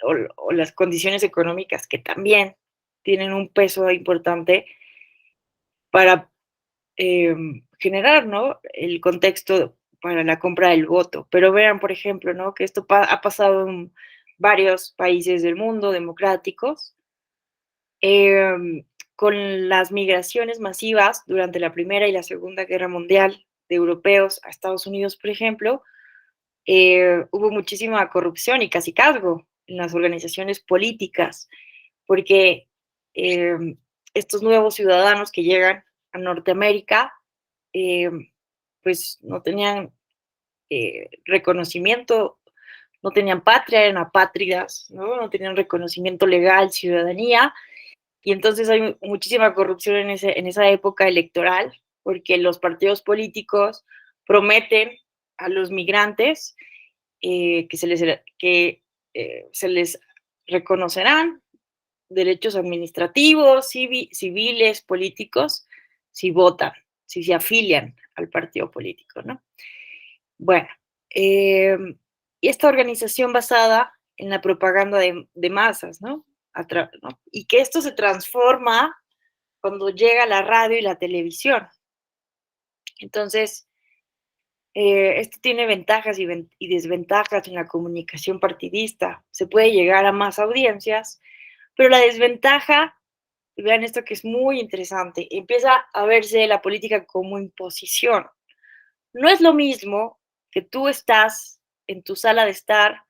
o las condiciones económicas que también tienen un peso importante para generar, ¿no?, el contexto para la compra del voto. Pero vean, por ejemplo, ¿no?, que esto ha pasado en varios países del mundo democráticos, con las migraciones masivas durante la Primera y la Segunda Guerra Mundial de europeos a Estados Unidos, por ejemplo, hubo muchísima corrupción y cacicazgo en las organizaciones políticas, porque estos nuevos ciudadanos que llegan a Norteamérica, eh, pues no tenían reconocimiento, no tenían patria, eran apátridas, ¿no? No tenían reconocimiento legal, ciudadanía, y entonces hay muchísima corrupción en esa época electoral, porque los partidos políticos prometen a los migrantes que se les reconocerán derechos administrativos, civiles, políticos, si votan, si se afilian al partido político, ¿no? Bueno, y esta organización basada en la propaganda de masas, ¿no? ¿no? Y que esto se transforma cuando llega la radio y la televisión. Entonces, esto tiene ventajas y desventajas en la comunicación partidista. Se puede llegar a más audiencias, pero la desventaja, vean esto que es muy interesante, empieza a verse la política como imposición. No es lo mismo que tú estás en tu sala de estar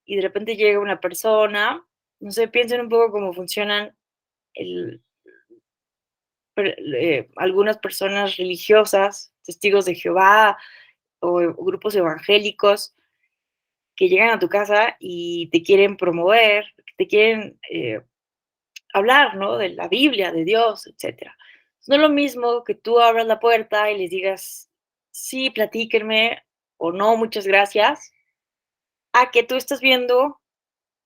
y de repente llega una persona, no sé, piensen un poco cómo funcionan el, algunas personas religiosas, testigos de Jehová o grupos evangélicos que llegan a tu casa y te quieren promover, te quieren hablar, ¿no? De la Biblia, de Dios, etcétera. No es lo mismo que tú abras la puerta y les digas, sí, platíquenme, o no, muchas gracias, a que tú estás viendo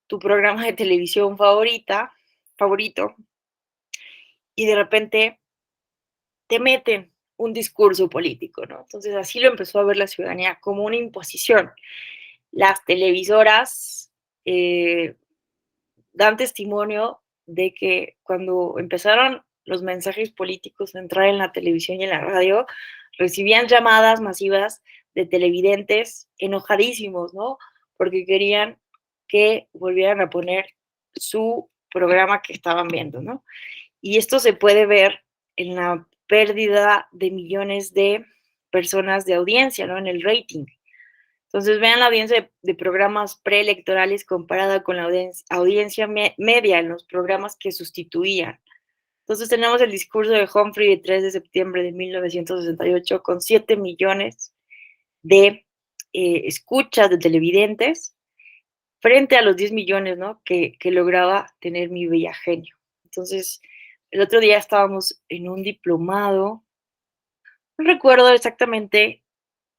tu programa de televisión favorito, y de repente te meten un discurso político, ¿no? Entonces así lo empezó a ver la ciudadanía como una imposición. Las televisoras dan testimonio de que cuando empezaron los mensajes políticos a entrar en la televisión y en la radio, recibían llamadas masivas de televidentes enojadísimos, ¿no? Porque querían que volvieran a poner su programa que estaban viendo, ¿no? Y esto se puede ver en la pérdida de millones de personas de audiencia, ¿no? En el rating. Entonces, vean la audiencia de programas preelectorales comparada con la audiencia media en los programas que sustituían. Entonces, tenemos el discurso de Humphrey el 3 de septiembre de 1968 con 7 millones de escuchas de televidentes frente a los 10 millones, ¿no? Que lograba tener Mi Bella Genio. Entonces, el otro día estábamos en un diplomado, no recuerdo exactamente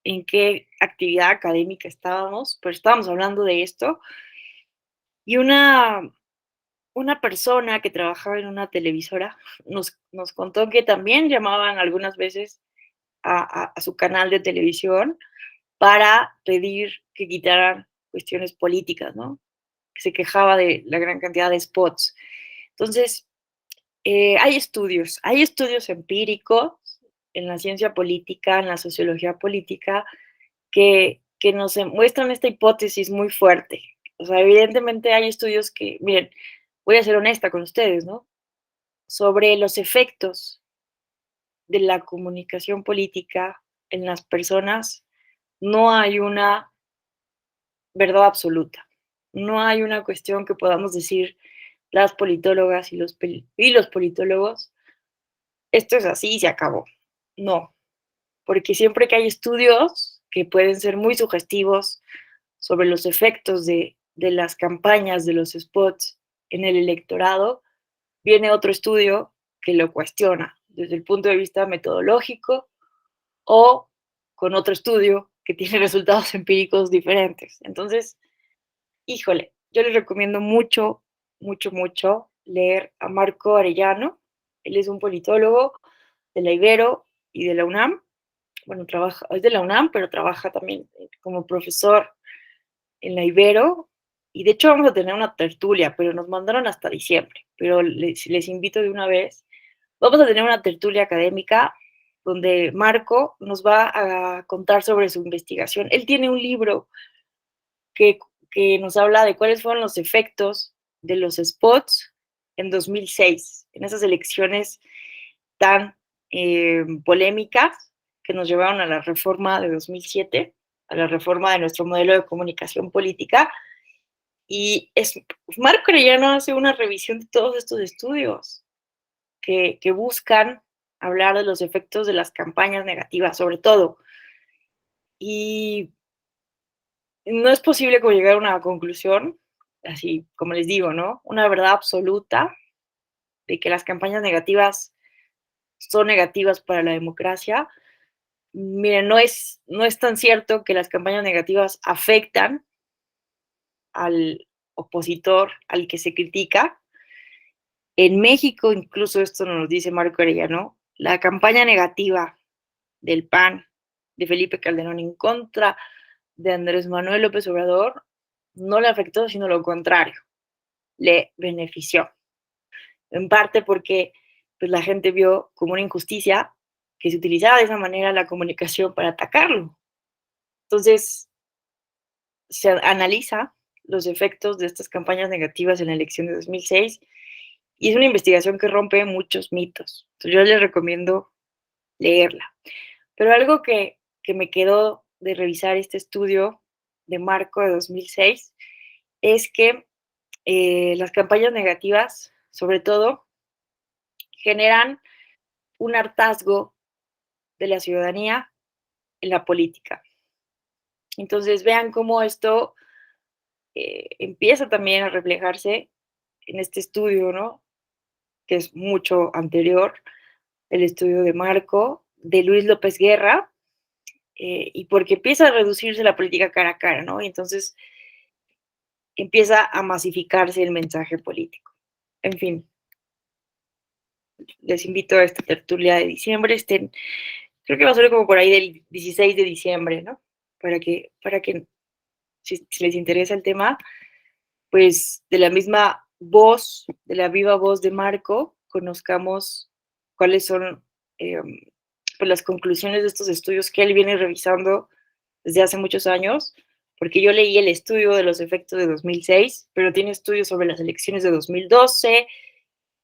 en qué actividad académica estábamos, pero estábamos hablando de esto, y una persona que trabajaba en una televisora nos contó que también llamaban algunas veces a su canal de televisión para pedir que quitaran cuestiones políticas, ¿no? Que se quejaba de la gran cantidad de spots. Entonces, hay estudios empíricos en la ciencia política, en la sociología política, que nos muestran esta hipótesis muy fuerte. O sea, evidentemente hay estudios que, miren, voy a ser honesta con ustedes, ¿no? Sobre los efectos de la comunicación política en las personas, no hay una verdad absoluta. No hay una cuestión que podamos decir las politólogas y los politólogos, esto es así y se acabó. No, porque siempre que hay estudios que pueden ser muy sugestivos sobre los efectos de las campañas, de los spots en el electorado, viene otro estudio que lo cuestiona desde el punto de vista metodológico o con otro estudio que tiene resultados empíricos diferentes. Entonces, híjole, yo les recomiendo mucho, mucho, mucho leer a Marco Arellano. Él es un politólogo de la Ibero y de la UNAM. Bueno, es de la UNAM, pero trabaja también como profesor en la Ibero. Y de hecho vamos a tener una tertulia, pero nos mandaron hasta diciembre. Pero les invito de una vez. Vamos a tener una tertulia académica donde Marco nos va a contar sobre su investigación. Él tiene un libro que, que nos habla de cuáles fueron los efectos de los spots en 2006, en esas elecciones tan polémicas que nos llevaron a la reforma de 2007, a la reforma de nuestro modelo de comunicación política. Y Marco Arellano hace una revisión de todos estos estudios que buscan hablar de los efectos de las campañas negativas, sobre todo. Y no es posible como llegar a una conclusión, así como les digo, ¿no? Una verdad absoluta de que las campañas negativas son negativas para la democracia. Miren, no es tan cierto que las campañas negativas afectan al, opositor al que se critica. En México, incluso esto nos lo dice Marco Arellano, la campaña negativa del PAN, de Felipe Calderón en contra de Andrés Manuel López Obrador, no le afectó, sino lo contrario, le benefició. En parte porque pues, la gente vio como una injusticia que se utilizaba de esa manera la comunicación para atacarlo. Entonces, se analiza los efectos de estas campañas negativas en la elección de 2006 y es una investigación que rompe muchos mitos. Entonces, yo les recomiendo leerla. Pero algo que me quedó de revisar este estudio de Marco de 2006 es que las campañas negativas, sobre todo, generan un hartazgo de la ciudadanía en la política. Entonces, vean cómo esto empieza también a reflejarse en este estudio, ¿no? Que es mucho anterior, el estudio de Marco, de Luis López Guerra, y porque empieza a reducirse la política cara a cara, ¿no? Y entonces empieza a masificarse el mensaje político. En fin, les invito a esta tertulia de diciembre, creo que va a ser como por ahí del 16 de diciembre, ¿no? Para que si les interesa el tema, pues de la misma voz, de la viva voz de Marco, conozcamos cuáles son pues las conclusiones de estos estudios que él viene revisando desde hace muchos años, porque yo leí el estudio de los efectos de 2006, pero tiene estudios sobre las elecciones de 2012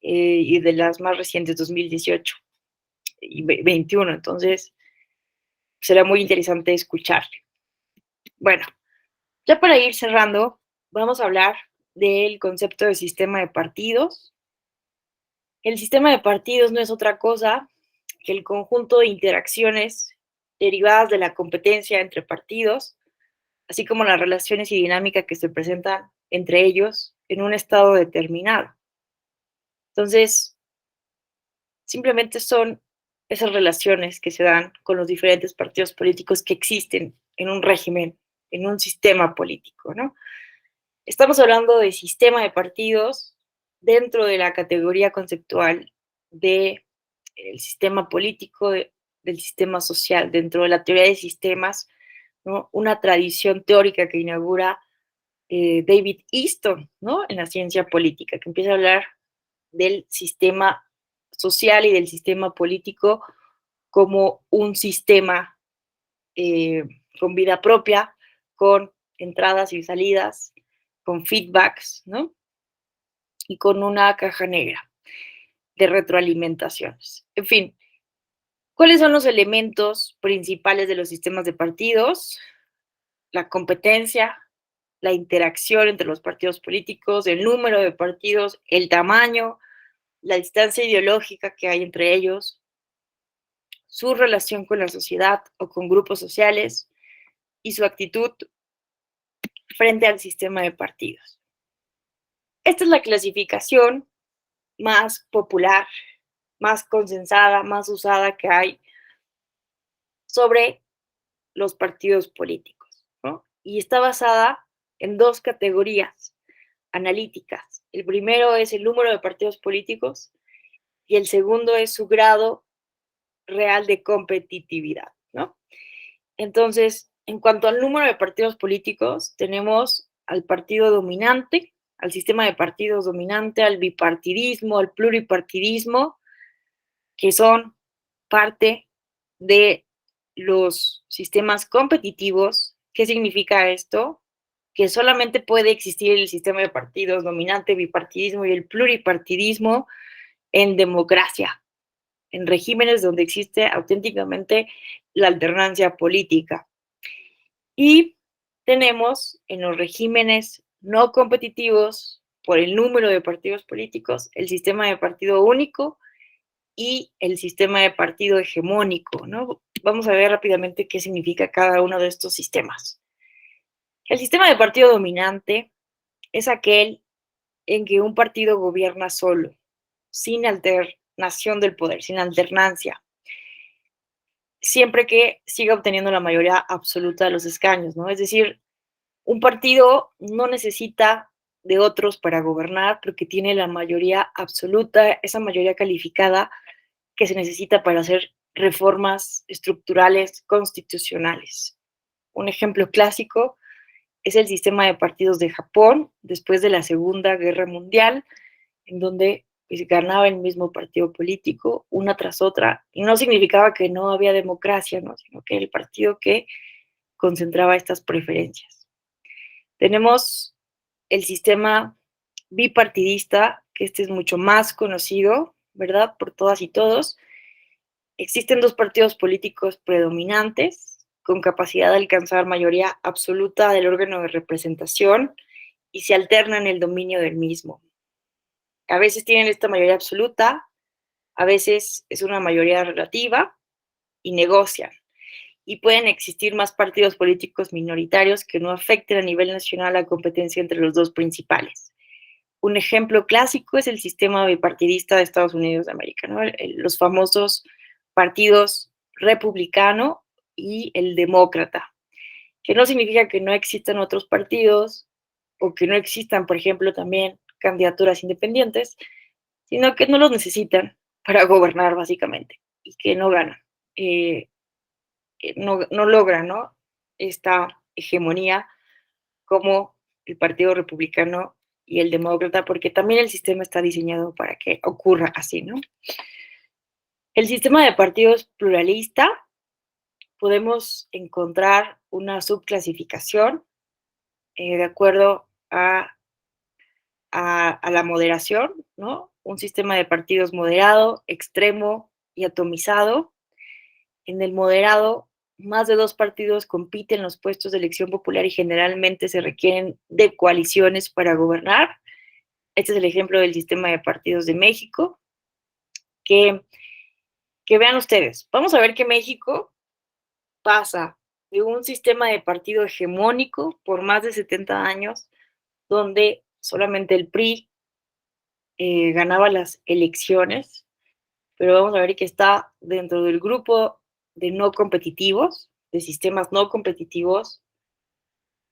y de las más recientes 2018 y 21, entonces será muy interesante escucharle. Bueno, ya para ir cerrando, vamos a hablar del concepto de sistema de partidos. El sistema de partidos no es otra cosa que el conjunto de interacciones derivadas de la competencia entre partidos, así como las relaciones y dinámica que se presentan entre ellos en un estado determinado. Entonces, simplemente son esas relaciones que se dan con los diferentes partidos políticos que existen en un régimen, en un sistema político, ¿no? Estamos hablando de sistema de partidos dentro de la categoría conceptual del sistema político, del sistema social, dentro de la teoría de sistemas, ¿no? Una tradición teórica que inaugura David Easton, ¿no? En la ciencia política, que empieza a hablar del sistema social y del sistema político como un sistema con vida propia, con entradas y salidas, con feedbacks, ¿no? Y con una caja negra de retroalimentaciones. En fin, ¿cuáles son los elementos principales de los sistemas de partidos? La competencia, la interacción entre los partidos políticos, el número de partidos, el tamaño, la distancia ideológica que hay entre ellos, su relación con la sociedad o con grupos sociales y su actitud frente al sistema de partidos. Esta es la clasificación más popular, más consensada, más usada que hay sobre los partidos políticos, ¿no? Y está basada en dos categorías analíticas. El primero es el número de partidos políticos y el segundo es su grado real de competitividad, ¿no? Entonces, en cuanto al número de partidos políticos, tenemos al partido dominante, al sistema de partidos dominante, al bipartidismo, al pluripartidismo, que son parte de los sistemas competitivos. ¿Qué significa esto? Que solamente puede existir el sistema de partidos dominante, bipartidismo y el pluripartidismo en democracia, en regímenes donde existe auténticamente la alternancia política. Y tenemos en los regímenes no competitivos, por el número de partidos políticos, el sistema de partido único y el sistema de partido hegemónico, ¿no? Vamos a ver rápidamente qué significa cada uno de estos sistemas. El sistema de partido dominante es aquel en que un partido gobierna solo, sin alternación del poder, sin alternancia, siempre que siga obteniendo la mayoría absoluta de los escaños, ¿no? Es decir, un partido no necesita de otros para gobernar, porque tiene la mayoría absoluta, esa mayoría calificada que se necesita para hacer reformas estructurales constitucionales. Un ejemplo clásico es el sistema de partidos de Japón después de la Segunda Guerra Mundial, en donde pues, ganaba el mismo partido político una tras otra, y no significaba que no había democracia, ¿no? Sino que era el partido que concentraba estas preferencias. Tenemos el sistema bipartidista, que este es mucho más conocido, ¿verdad? Por todas y todos. Existen dos partidos políticos predominantes con capacidad de alcanzar mayoría absoluta del órgano de representación y se alternan el dominio del mismo. A veces tienen esta mayoría absoluta, a veces es una mayoría relativa y negocian. Y pueden existir más partidos políticos minoritarios que no afecten a nivel nacional la competencia entre los dos principales. Un ejemplo clásico es el sistema bipartidista de Estados Unidos de América, ¿no? Los famosos partidos republicano y el demócrata, que no significa que no existan otros partidos o que no existan, por ejemplo, también candidaturas independientes, sino que no los necesitan para gobernar básicamente y que no ganan, no logran, ¿no? Esta hegemonía como el Partido Republicano y el Demócrata, porque también el sistema está diseñado para que ocurra así, ¿no? El sistema de partidos pluralista, podemos encontrar una subclasificación de acuerdo a la moderación, ¿no? Un sistema de partidos moderado, extremo y atomizado. En el moderado, más de dos partidos compiten en los puestos de elección popular y generalmente se requieren de coaliciones para gobernar. Este es el ejemplo del sistema de partidos de México, que vean ustedes. Vamos a ver que México pasa de un sistema de partido hegemónico por más de 70 años, donde solamente el PRI ganaba las elecciones, pero vamos a ver que está dentro del grupo de no competitivos, de sistemas no competitivos,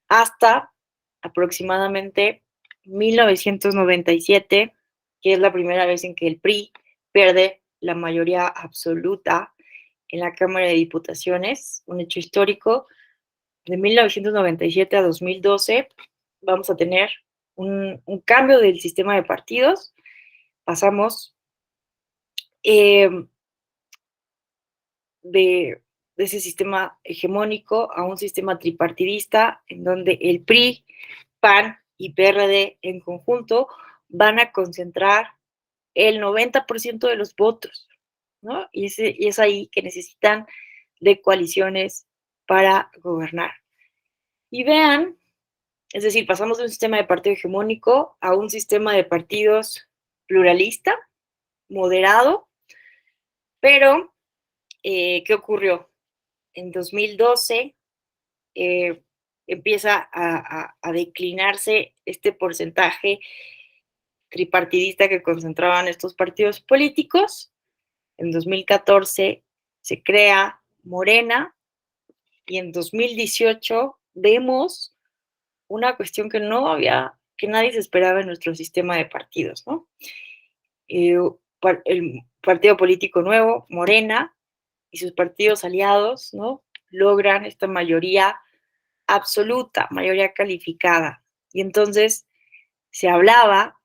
hasta aproximadamente 1997, que es la primera vez en que el PRI pierde la mayoría absoluta en la Cámara de Diputaciones, un hecho histórico. De 1997 a 2012 vamos a tener un cambio del sistema de partidos. Pasamos de ese sistema hegemónico a un sistema tripartidista en donde el PRI, PAN y PRD en conjunto van a concentrar el 90% de los votos, ¿no? Y es ahí que necesitan de coaliciones para gobernar. Y vean, es decir, pasamos de un sistema de partido hegemónico a un sistema de partidos pluralista, moderado, pero ¿qué ocurrió? En 2012 empieza a declinarse este porcentaje tripartidista que concentraban estos partidos políticos. En 2014 se crea Morena y en 2018 vemos una cuestión que nadie se esperaba en nuestro sistema de partidos, ¿no? El partido político nuevo, Morena, y sus partidos aliados, ¿no? Logran esta mayoría absoluta, mayoría calificada. Y entonces se hablaba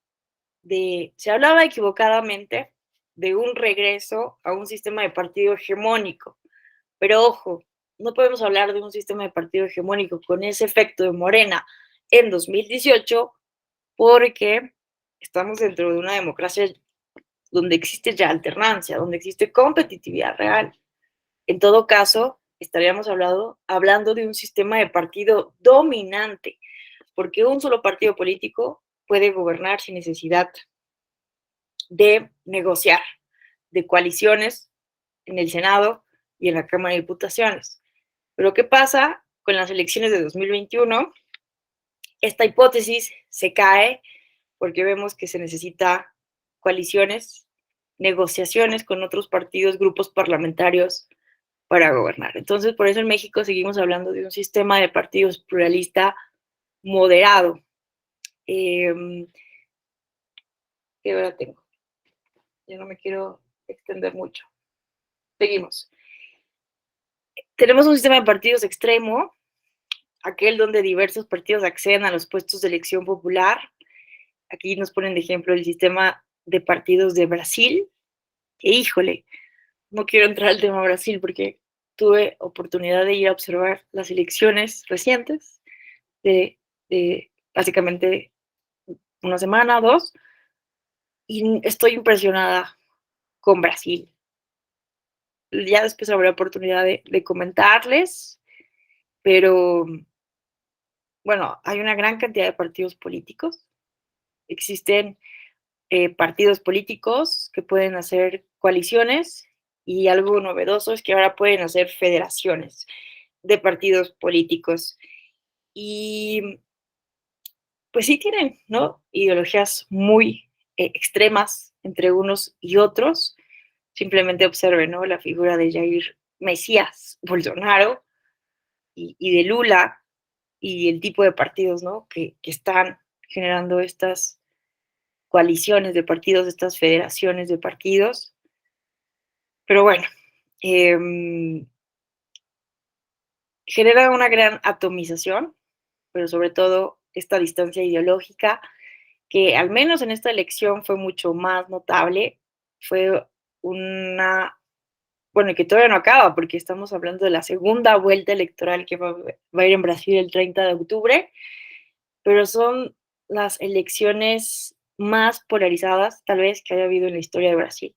equivocadamente de un regreso a un sistema de partido hegemónico. Pero ojo, no podemos hablar de un sistema de partido hegemónico con ese efecto de Morena en 2018 porque estamos dentro de una democracia donde existe ya alternancia, donde existe competitividad real. En todo caso, estaríamos hablando de un sistema de partido dominante, porque un solo partido político puede gobernar sin necesidad de negociar, de coaliciones en el Senado y en la Cámara de Diputaciones. Pero ¿qué pasa con las elecciones de 2021? Esta hipótesis se cae porque vemos que se necesita coaliciones, negociaciones con otros partidos, grupos parlamentarios para gobernar. Entonces, por eso en México seguimos hablando de un sistema de partidos pluralista moderado. ¿Qué hora tengo? Ya no me quiero extender mucho. Seguimos. Tenemos un sistema de partidos extremo, aquel donde diversos partidos acceden a los puestos de elección popular. Aquí nos ponen de ejemplo el sistema de partidos de Brasil. E híjole, no quiero entrar al tema Brasil porque tuve oportunidad de ir a observar las elecciones recientes de básicamente una semana o dos, y estoy impresionada con Brasil. Ya después habrá oportunidad de comentarles, pero bueno, hay una gran cantidad de partidos políticos. Existen partidos políticos que pueden hacer coaliciones y algo novedoso es que ahora pueden hacer federaciones de partidos políticos. Y pues sí tienen, ¿no? Ideologías muy extremas entre unos y otros. Simplemente observen, ¿no? La figura de Jair Mesías Bolsonaro y de Lula y el tipo de partidos, ¿no? Que están generando estas coaliciones de partidos, estas federaciones de partidos. Pero bueno, genera una gran atomización, pero sobre todo esta distancia ideológica, que al menos en esta elección fue mucho más notable. Fue una, bueno, que todavía no acaba, porque estamos hablando de la segunda vuelta electoral que va a ir en Brasil el 30 de octubre, pero son las elecciones más polarizadas, tal vez, que haya habido en la historia de Brasil.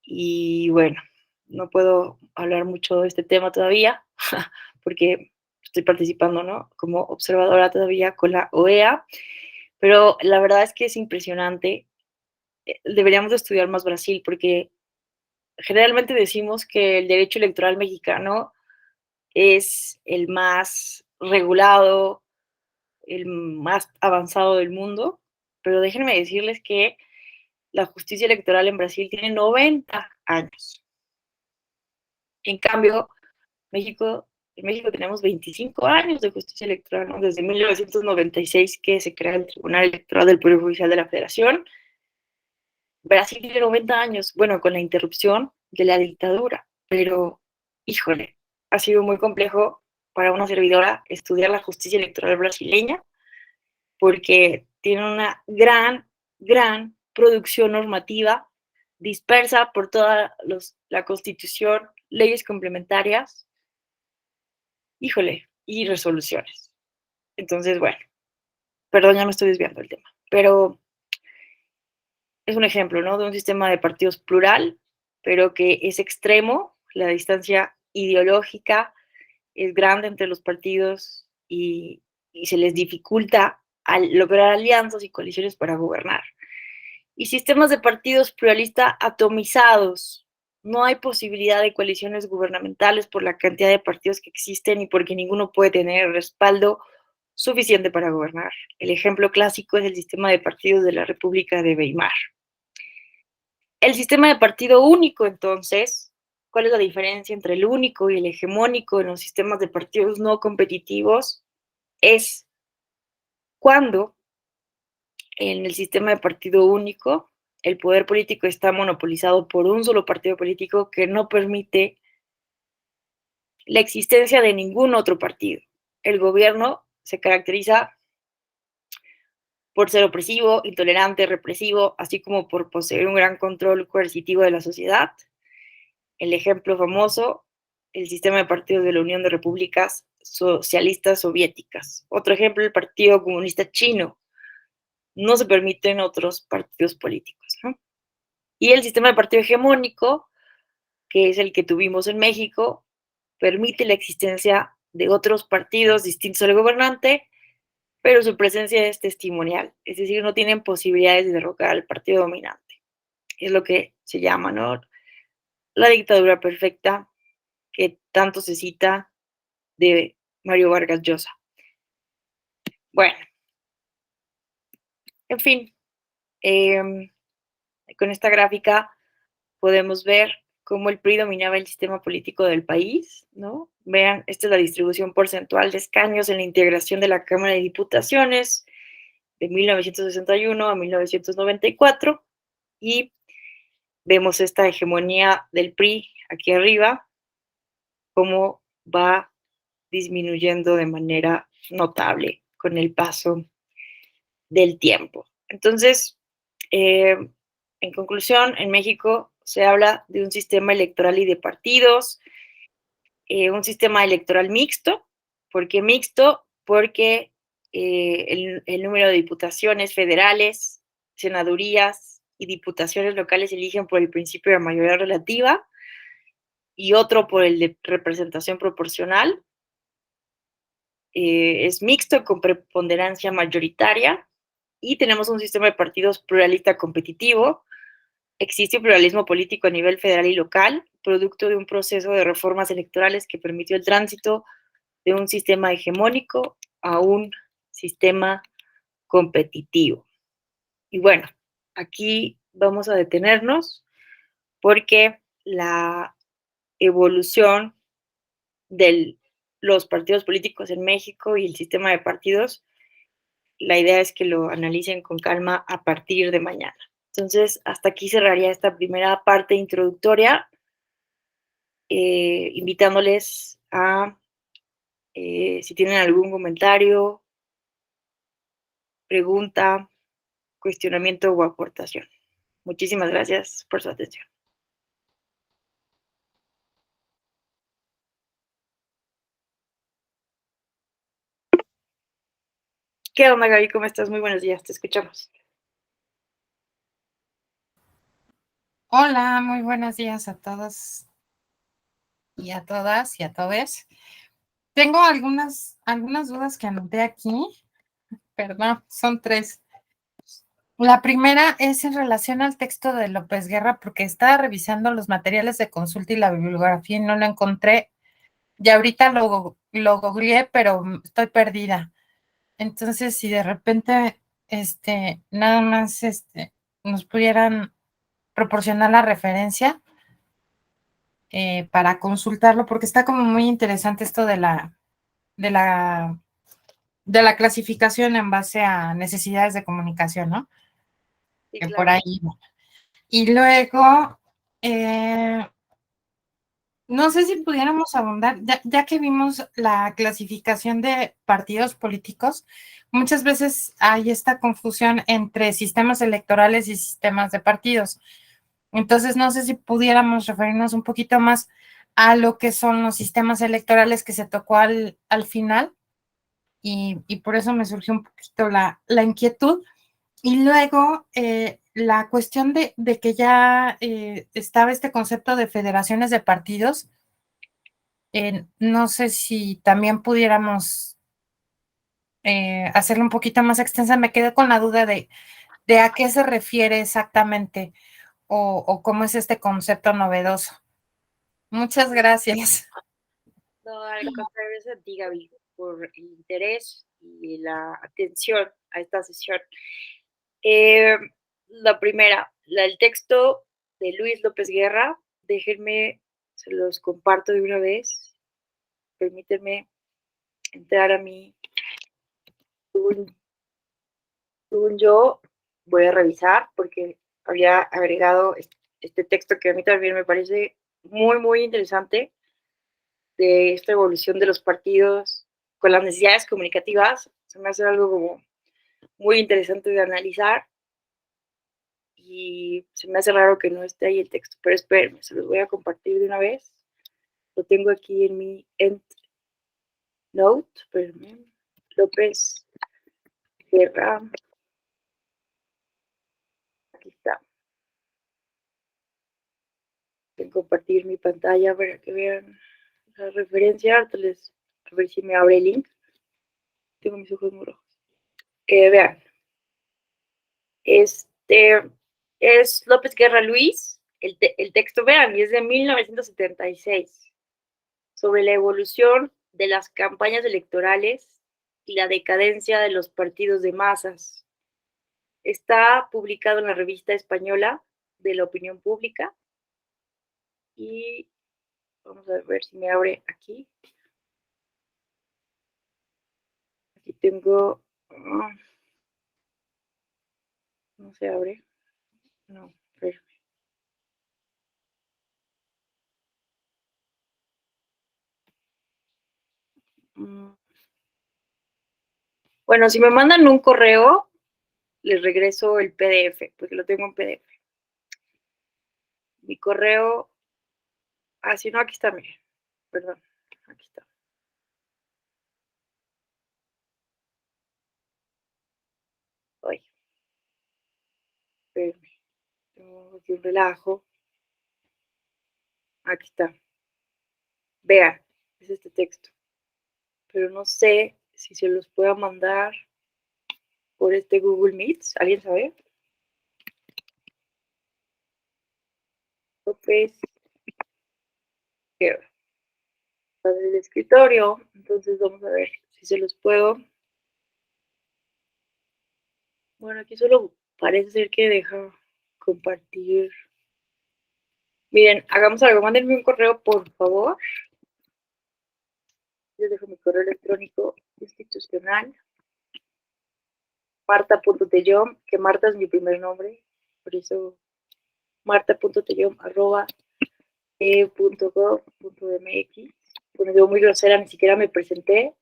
Y bueno, no puedo hablar mucho de este tema todavía, porque estoy participando, ¿no? Como observadora todavía con la OEA, pero la verdad es que es impresionante. Deberíamos de estudiar más Brasil, porque generalmente decimos que el derecho electoral mexicano es el más regulado, el más avanzado del mundo, pero déjenme decirles que la justicia electoral en Brasil tiene 90 años. En cambio, México, en México tenemos 25 años de justicia electoral, ¿no? Desde 1996 que se crea el Tribunal Electoral del Poder Judicial de la Federación. Brasil tiene 90 años, bueno, con la interrupción de la dictadura, pero híjole, ha sido muy complejo para una servidora estudiar la justicia electoral brasileña porque tiene una gran producción normativa dispersa por toda la constitución, leyes complementarias, híjole, y resoluciones. Entonces, bueno, perdón, ya me estoy desviando del tema, pero es un ejemplo, ¿no? De un sistema de partidos plural, pero que es extremo, la distancia ideológica es grande entre los partidos y se les dificulta al lograr alianzas y coaliciones para gobernar. Y sistemas de partidos pluralistas atomizados. No hay posibilidad de coaliciones gubernamentales por la cantidad de partidos que existen y porque ninguno puede tener respaldo suficiente para gobernar. El ejemplo clásico es el sistema de partidos de la República de Weimar. El sistema de partido único, entonces, ¿cuál es la diferencia entre el único y el hegemónico en los sistemas de partidos no competitivos? Es cuando en el sistema de partido único el poder político está monopolizado por un solo partido político que no permite la existencia de ningún otro partido. El gobierno se caracteriza por ser opresivo, intolerante, represivo, así como por poseer un gran control coercitivo de la sociedad. El ejemplo famoso, el sistema de partidos de la Unión de Repúblicas Socialistas Soviéticas. Otro ejemplo, el Partido Comunista Chino. No se permiten otros partidos políticos, ¿no? Y el sistema de partido hegemónico, que es el que tuvimos en México, permite la existencia de otros partidos distintos al gobernante, pero su presencia es testimonial, es decir, no tienen posibilidades de derrocar al partido dominante. Es lo que se llama, ¿no? La dictadura perfecta, que tanto se cita de Mario Vargas Llosa. Bueno, en fin, con esta gráfica podemos ver cómo el PRI dominaba el sistema político del país, ¿no? Vean, esta es la distribución porcentual de escaños en la integración de la Cámara de Diputaciones de 1961 a 1994 y vemos esta hegemonía del PRI aquí arriba, cómo va disminuyendo de manera notable con el paso del tiempo. Entonces, en conclusión, en México se habla de un sistema electoral y de partidos, un sistema electoral mixto. ¿Por qué mixto? Porque el número de diputaciones federales, senadurías y diputaciones locales se eligen por el principio de mayoría relativa y otro por el de representación proporcional. Es mixto con preponderancia mayoritaria y tenemos un sistema de partidos pluralista competitivo. Existe un pluralismo político a nivel federal y local, producto de un proceso de reformas electorales que permitió el tránsito de un sistema hegemónico a un sistema competitivo. Y bueno, aquí vamos a detenernos porque la evolución de los partidos políticos en México y el sistema de partidos, la idea es que lo analicen con calma a partir de mañana. Entonces, hasta aquí cerraría esta primera parte introductoria, invitándoles a, si tienen algún comentario, pregunta, cuestionamiento o aportación. Muchísimas gracias por su atención. ¿Qué onda, Gaby? ¿Cómo estás? Muy buenos días, te escuchamos. Hola, muy buenos días a todos y a todas y a todos. Tengo algunas dudas que anoté aquí. Perdón, son tres. La primera es en relación al texto de López Guerra, porque estaba revisando los materiales de consulta y la bibliografía y no lo encontré. Y ahorita lo googleé, pero estoy perdida. Entonces, si de repente, nada más, nos pudieran proporcionar la referencia para consultarlo, porque está como muy interesante esto de la, de la clasificación en base a necesidades de comunicación, ¿no? Sí, Que por claro. ahí va. Y luego, no sé si pudiéramos abundar, ya que vimos la clasificación de partidos políticos, muchas veces hay esta confusión entre sistemas electorales y sistemas de partidos. Entonces, no sé si pudiéramos referirnos un poquito más a lo que son los sistemas electorales que se tocó al final, y por eso me surgió un poquito la inquietud. Y luego, la cuestión de que ya estaba este concepto de federaciones de partidos, no sé si también pudiéramos hacerlo un poquito más extensa. Me quedé con la duda de a qué se refiere exactamente o cómo es este concepto novedoso. Muchas gracias. No, al contrario, es a ti, Gaby, por el interés y la atención a esta sesión. La primera, el texto de Luis López Guerra, déjenme, se los comparto de una vez. Permítanme entrar a mi, según yo, voy a revisar porque había agregado este texto que a mí también me parece muy, muy interesante de esta evolución de los partidos con las necesidades comunicativas. Se me hace algo como muy interesante de analizar y se me hace raro que no esté ahí el texto, pero espérenme, se los voy a compartir de una vez. Lo tengo aquí en mi EndNote, espérenme. López Guerra, aquí está. Voy a compartir mi pantalla para que vean la referencia. Entonces, a ver si me abre el link. Tengo mis ojos muy rojos. Vean, este es López Guerra Luis, el texto, vean, y es de 1976, sobre la evolución de las campañas electorales y la decadencia de los partidos de masas. Está publicado en la revista española de la opinión pública y vamos a ver si me abre aquí. Aquí tengo No se abre. No, pero... Bueno, si me mandan un correo, les regreso el PDF, porque lo tengo en PDF. Mi correo... Ah, si no, aquí está, miren. Perdón, aquí está. Ay, espérenme. Tengo aquí un relajo. Aquí está. Vean, es este texto. Pero no sé si se los pueda mandar por este Google Meet. ¿Alguien sabe? López, del escritorio. Entonces vamos a ver si se los puedo. Bueno, aquí solo parece ser que deja compartir. Miren, hagamos algo. Mándenme un correo, por favor. Yo dejo mi correo electrónico institucional. Marta.tellom, que Marta es mi primer nombre. Por eso marta.tellom@e.gov.mx. Bueno, yo muy grosera, ni siquiera me presenté.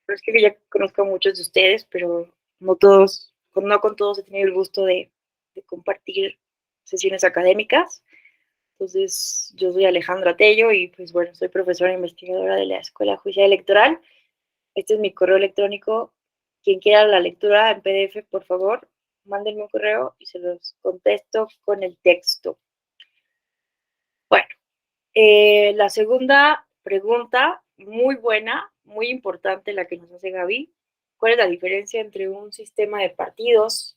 Pero es que ya conozco a muchos de ustedes, pero no todos, no con todos he tenido el gusto de compartir sesiones académicas. Entonces, yo soy Alejandra Tello y pues bueno, soy profesora investigadora de la Escuela Judicial Electoral. Este es mi correo electrónico. Quien quiera la lectura en PDF, por favor, mándenme un correo y se los contesto con el texto. Bueno, la segunda pregunta, muy buena, muy importante la que nos hace Gaby. ¿Cuál es la diferencia entre un sistema de partidos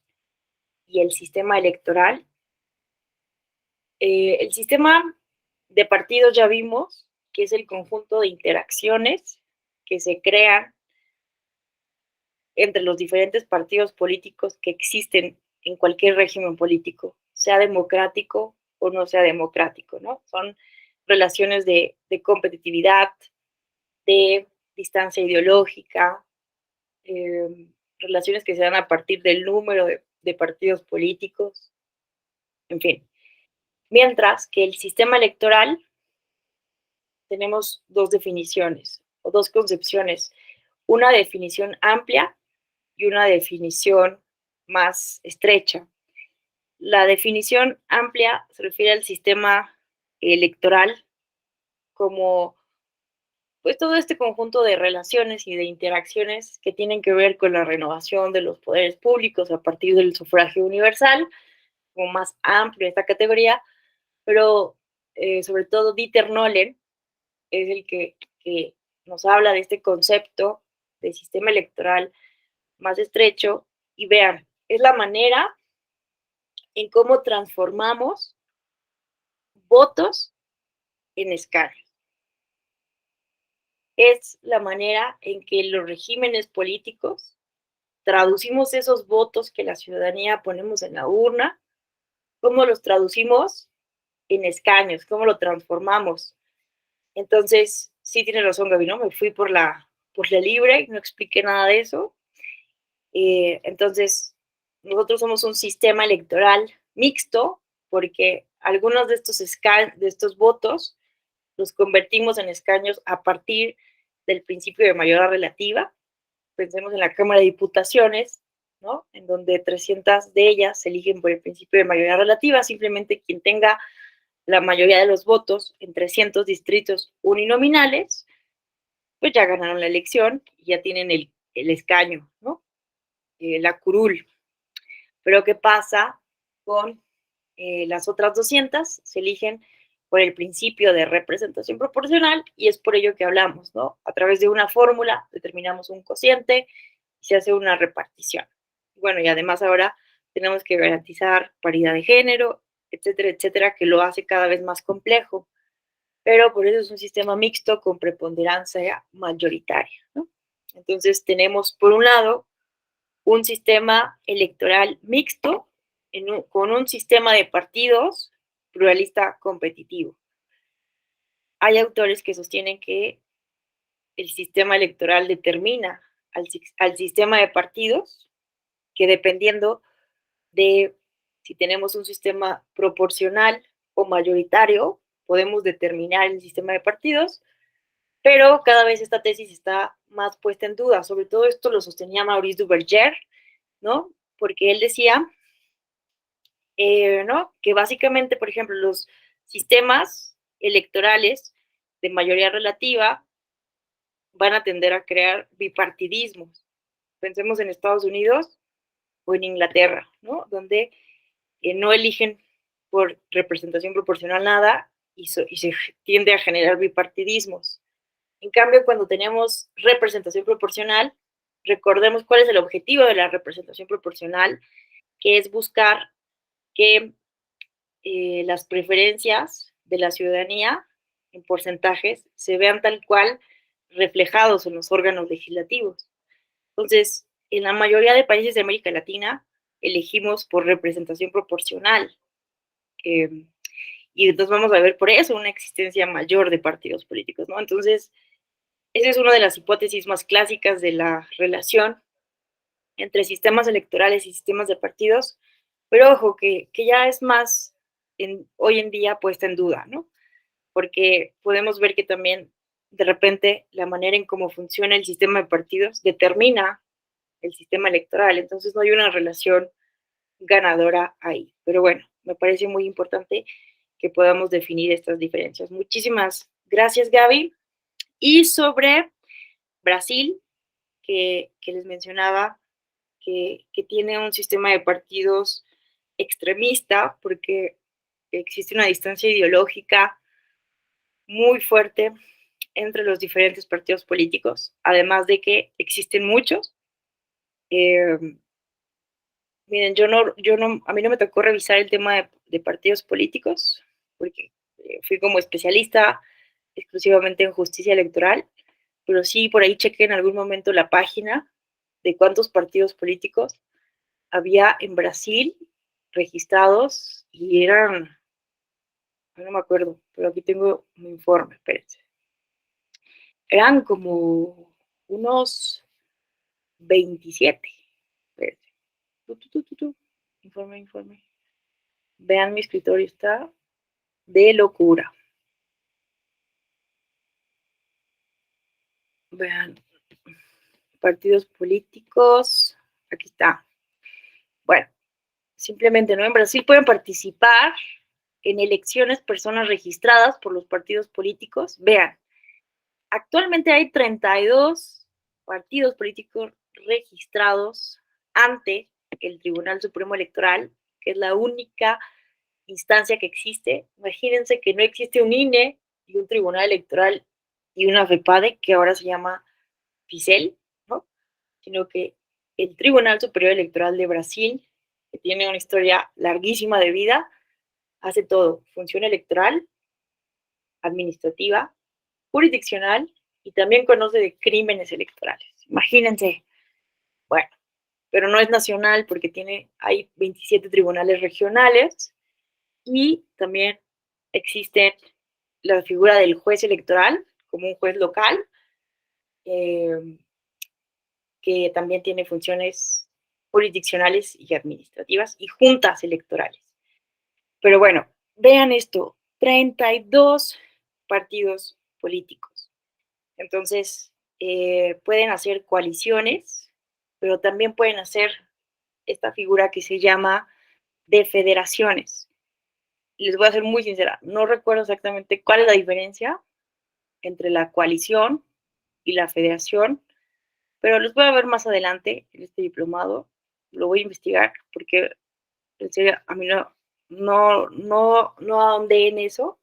y el sistema electoral? El sistema de partidos ya vimos que es el conjunto de interacciones que se crean entre los diferentes partidos políticos que existen en cualquier régimen político, sea democrático o no sea democrático, ¿no? Son relaciones de competitividad, de distancia ideológica, relaciones que se dan a partir del número de partidos políticos, en fin. Mientras que el sistema electoral tenemos dos definiciones o dos concepciones, una definición amplia y una definición más estrecha. La definición amplia se refiere al sistema electoral como pues todo este conjunto de relaciones y de interacciones que tienen que ver con la renovación de los poderes públicos a partir del sufragio universal, como más amplio esta categoría, pero sobre todo Dieter Nolen es el que nos habla de este concepto de sistema electoral más estrecho, y vean, es la manera en cómo transformamos votos en escaños. Es la manera en que los regímenes políticos traducimos esos votos que la ciudadanía ponemos en la urna, cómo los traducimos en escaños, cómo lo transformamos. Entonces, sí tiene razón Gaby, ¿no? Me fui por la libre, no expliqué nada de eso. Entonces, nosotros somos un sistema electoral mixto porque algunos de estos votos los convertimos en escaños a partir del principio de mayoría relativa. Pensemos en la Cámara de Diputaciones, ¿no? En donde 300 de ellas se eligen por el principio de mayoría relativa, simplemente quien tenga la mayoría de los votos en 300 distritos uninominales, pues ya ganaron la elección y ya tienen el escaño, ¿no? La curul. Pero ¿qué pasa con las otras 200? Se eligen por el principio de representación proporcional y es por ello que hablamos, ¿no? A través de una fórmula determinamos un cociente y se hace una repartición. Bueno, y además ahora tenemos que garantizar paridad de género, etcétera, etcétera, que lo hace cada vez más complejo. Pero por eso es un sistema mixto con preponderancia mayoritaria, ¿no? Entonces tenemos, por un lado, un sistema electoral mixto con un sistema de partidos pluralista competitivo. Hay autores que sostienen que el sistema electoral determina al sistema de partidos, que dependiendo de si tenemos un sistema proporcional o mayoritario, podemos determinar el sistema de partidos, pero cada vez esta tesis está más puesta en duda. Sobre todo esto lo sostenía Maurice Duverger, ¿no? Porque él decía, ¿no? Que básicamente, por ejemplo, los sistemas electorales de mayoría relativa van a tender a crear bipartidismos. Pensemos en Estados Unidos o en Inglaterra, ¿no? Donde no eligen por representación proporcional nada y se tiende a generar bipartidismos. En cambio, cuando tenemos representación proporcional, recordemos cuál es el objetivo de la representación proporcional, que es buscar que las preferencias de la ciudadanía en porcentajes se vean tal cual reflejados en los órganos legislativos. Entonces, en la mayoría de países de América Latina elegimos por representación proporcional. Y entonces vamos a ver por eso una existencia mayor de partidos políticos, ¿no? Entonces, esa es una de las hipótesis más clásicas de la relación entre sistemas electorales y sistemas de partidos, pero ojo, que ya es más hoy en día puesta en duda, ¿no? Porque podemos ver que también de repente la manera en cómo funciona el sistema de partidos determina el sistema electoral, entonces no hay una relación ganadora ahí. Pero bueno, me parece muy importante que podamos definir estas diferencias. Muchísimas gracias, Gaby. Y sobre Brasil, que les mencionaba, que tiene un sistema de partidos extremista, porque existe una distancia ideológica muy fuerte entre los diferentes partidos políticos, además de que existen muchos. Miren, a mí no me tocó revisar el tema de partidos políticos, porque fui como especialista exclusivamente en justicia electoral, pero sí por ahí chequé en algún momento la página de cuántos partidos políticos había en Brasil registrados y eran, no me acuerdo, pero aquí tengo un informe, espérense. Eran como unos 27. Espérense. Informe. Vean, mi escritorio está de locura. Vean, partidos políticos. Aquí está. Bueno, simplemente, ¿no? En Brasil pueden participar en elecciones personas registradas por los partidos políticos. Vean, actualmente hay 32 partidos políticos registrados ante el Tribunal Supremo Electoral, que es la única instancia que existe. Imagínense que no existe un INE y un Tribunal Electoral y una FEPADE, que ahora se llama FICEL, ¿no? Sino que el Tribunal Superior Electoral de Brasil, que tiene una historia larguísima de vida, hace todo: función electoral, administrativa, jurisdiccional y también conoce de crímenes electorales. Imagínense. Bueno, pero no es nacional porque hay 27 tribunales regionales y también existe la figura del juez electoral como un juez local, que también tiene funciones jurisdiccionales y administrativas y juntas electorales. Pero bueno, vean esto, 32 partidos políticos. Entonces, pueden hacer coaliciones, pero también pueden hacer esta figura que se llama de federaciones. Les voy a ser muy sincera, no recuerdo exactamente cuál es la diferencia entre la coalición y la federación, pero los voy a ver más adelante en este diplomado. Lo voy a investigar porque en serio a mí no ahondé en eso,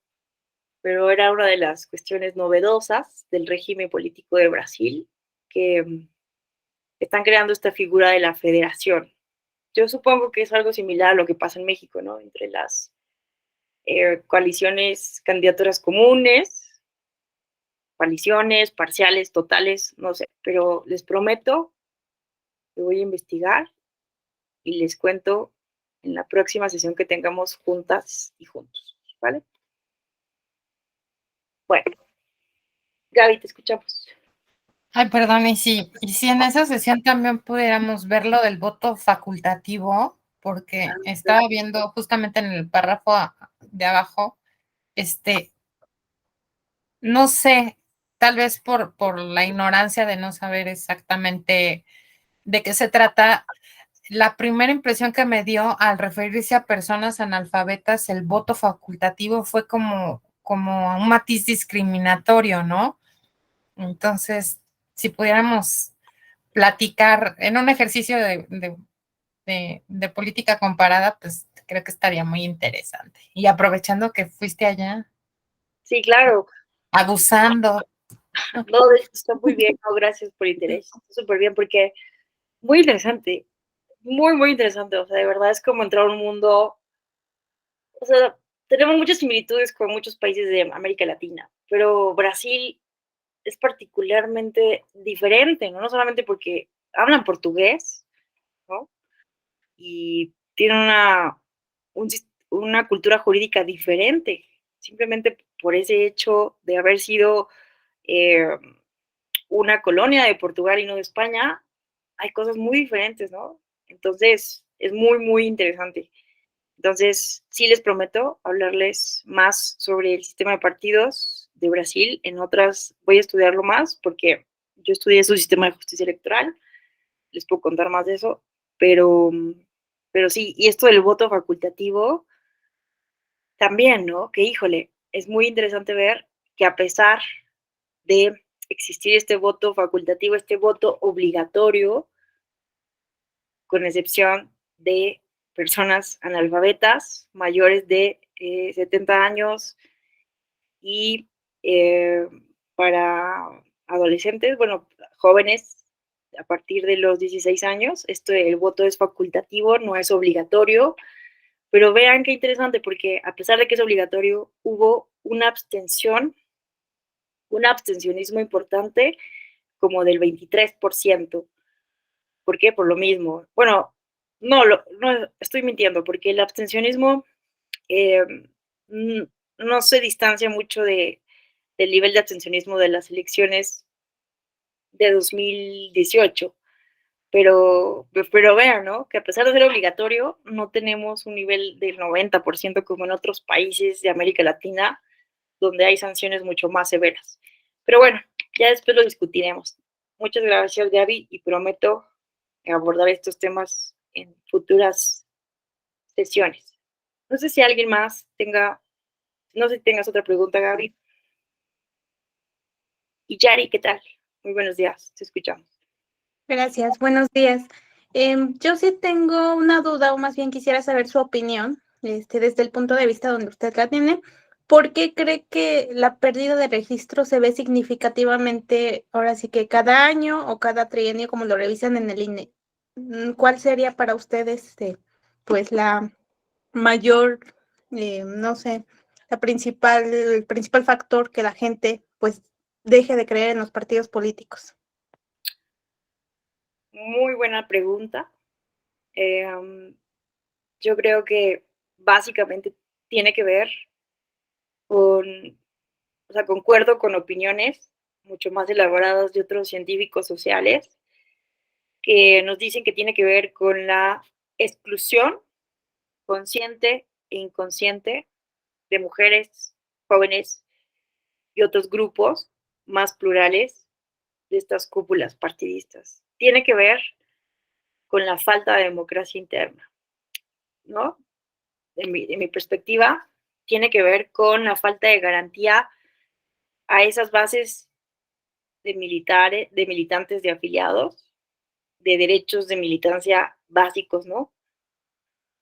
pero era una de las cuestiones novedosas del régimen político de Brasil, que están creando esta figura de la federación. Yo supongo que es algo similar a lo que pasa en México, ¿no? Entre las coaliciones, candidaturas comunes, coaliciones, parciales, totales, no sé, pero les prometo que voy a investigar y les cuento en la próxima sesión que tengamos juntas y juntos, ¿vale? Bueno, Gaby, te escuchamos. Ay, perdón, y si en esa sesión también pudiéramos ver lo del voto facultativo, porque estaba viendo justamente en el párrafo de abajo, no sé, tal vez por la ignorancia de no saber exactamente de qué se trata. La primera impresión que me dio al referirse a personas analfabetas, el voto facultativo fue como un matiz discriminatorio, ¿no? Entonces, si pudiéramos platicar en un ejercicio de política comparada, pues creo que estaría muy interesante. Y aprovechando que fuiste allá, Sí, claro. abusando. No, de hecho, está muy bien. No, gracias por el interés. Está súper bien porque muy interesante. Muy, muy interesante. O sea, de verdad es como entrar a un mundo. O sea, tenemos muchas similitudes con muchos países de América Latina, pero Brasil es particularmente diferente, ¿no? No solamente porque hablan portugués, ¿no? Y tienen un una cultura jurídica diferente, simplemente por ese hecho de haber sido eh, una colonia de Portugal y no de España, hay cosas muy diferentes, ¿no? Entonces, es muy, muy interesante. Entonces, sí les prometo hablarles más sobre el sistema de partidos de Brasil. En otras voy a estudiarlo más porque yo estudié su sistema de justicia electoral. Les puedo contar más de eso, pero, pero sí, y esto del voto facultativo también, ¿no? Que híjole, es muy interesante ver que a pesar de existir este voto facultativo, este voto obligatorio, con excepción de personas analfabetas mayores de 70 años y eh, para adolescentes, bueno, jóvenes a partir de los 16 años, el voto es facultativo, no es obligatorio, pero vean qué interesante porque a pesar de que es obligatorio, hubo una abstención, un abstencionismo importante como del 23%. ¿Por qué? Por lo mismo. Bueno, no estoy mintiendo, porque el abstencionismo eh, no se distancia mucho del nivel de abstencionismo de las elecciones de 2018, pero vean, ¿no? Que a pesar de ser obligatorio, no tenemos un nivel del 90% como en otros países de América Latina, donde hay sanciones mucho más severas. Pero bueno, ya después lo discutiremos. Muchas gracias, Gaby, y prometo abordar estos temas en futuras sesiones. No sé si alguien más no sé si tengas otra pregunta, Gaby. Y Yari, ¿qué tal? Muy buenos días, te escuchamos. Gracias, buenos días. Yo sí tengo una duda, o más bien quisiera saber su opinión, desde el punto de vista donde usted la tiene. ¿Por qué cree que la pérdida de registro se ve significativamente, ahora sí que cada año o cada trienio, como lo revisan en el INE? ¿Cuál sería para ustedes, pues, la mayor, no sé, el principal factor que la gente, pues, deje de creer en los partidos políticos? Muy buena pregunta. Yo creo que básicamente tiene que ver con, o sea, concuerdo con opiniones mucho más elaboradas de otros científicos sociales que nos dicen que tiene que ver con la exclusión consciente e inconsciente de mujeres, jóvenes y otros grupos más plurales de estas cúpulas partidistas. Tiene que ver con la falta de democracia interna, ¿no? De mi perspectiva, tiene que ver con la falta de garantía a esas bases de militantes, de afiliados, de derechos de militancia básicos, ¿no?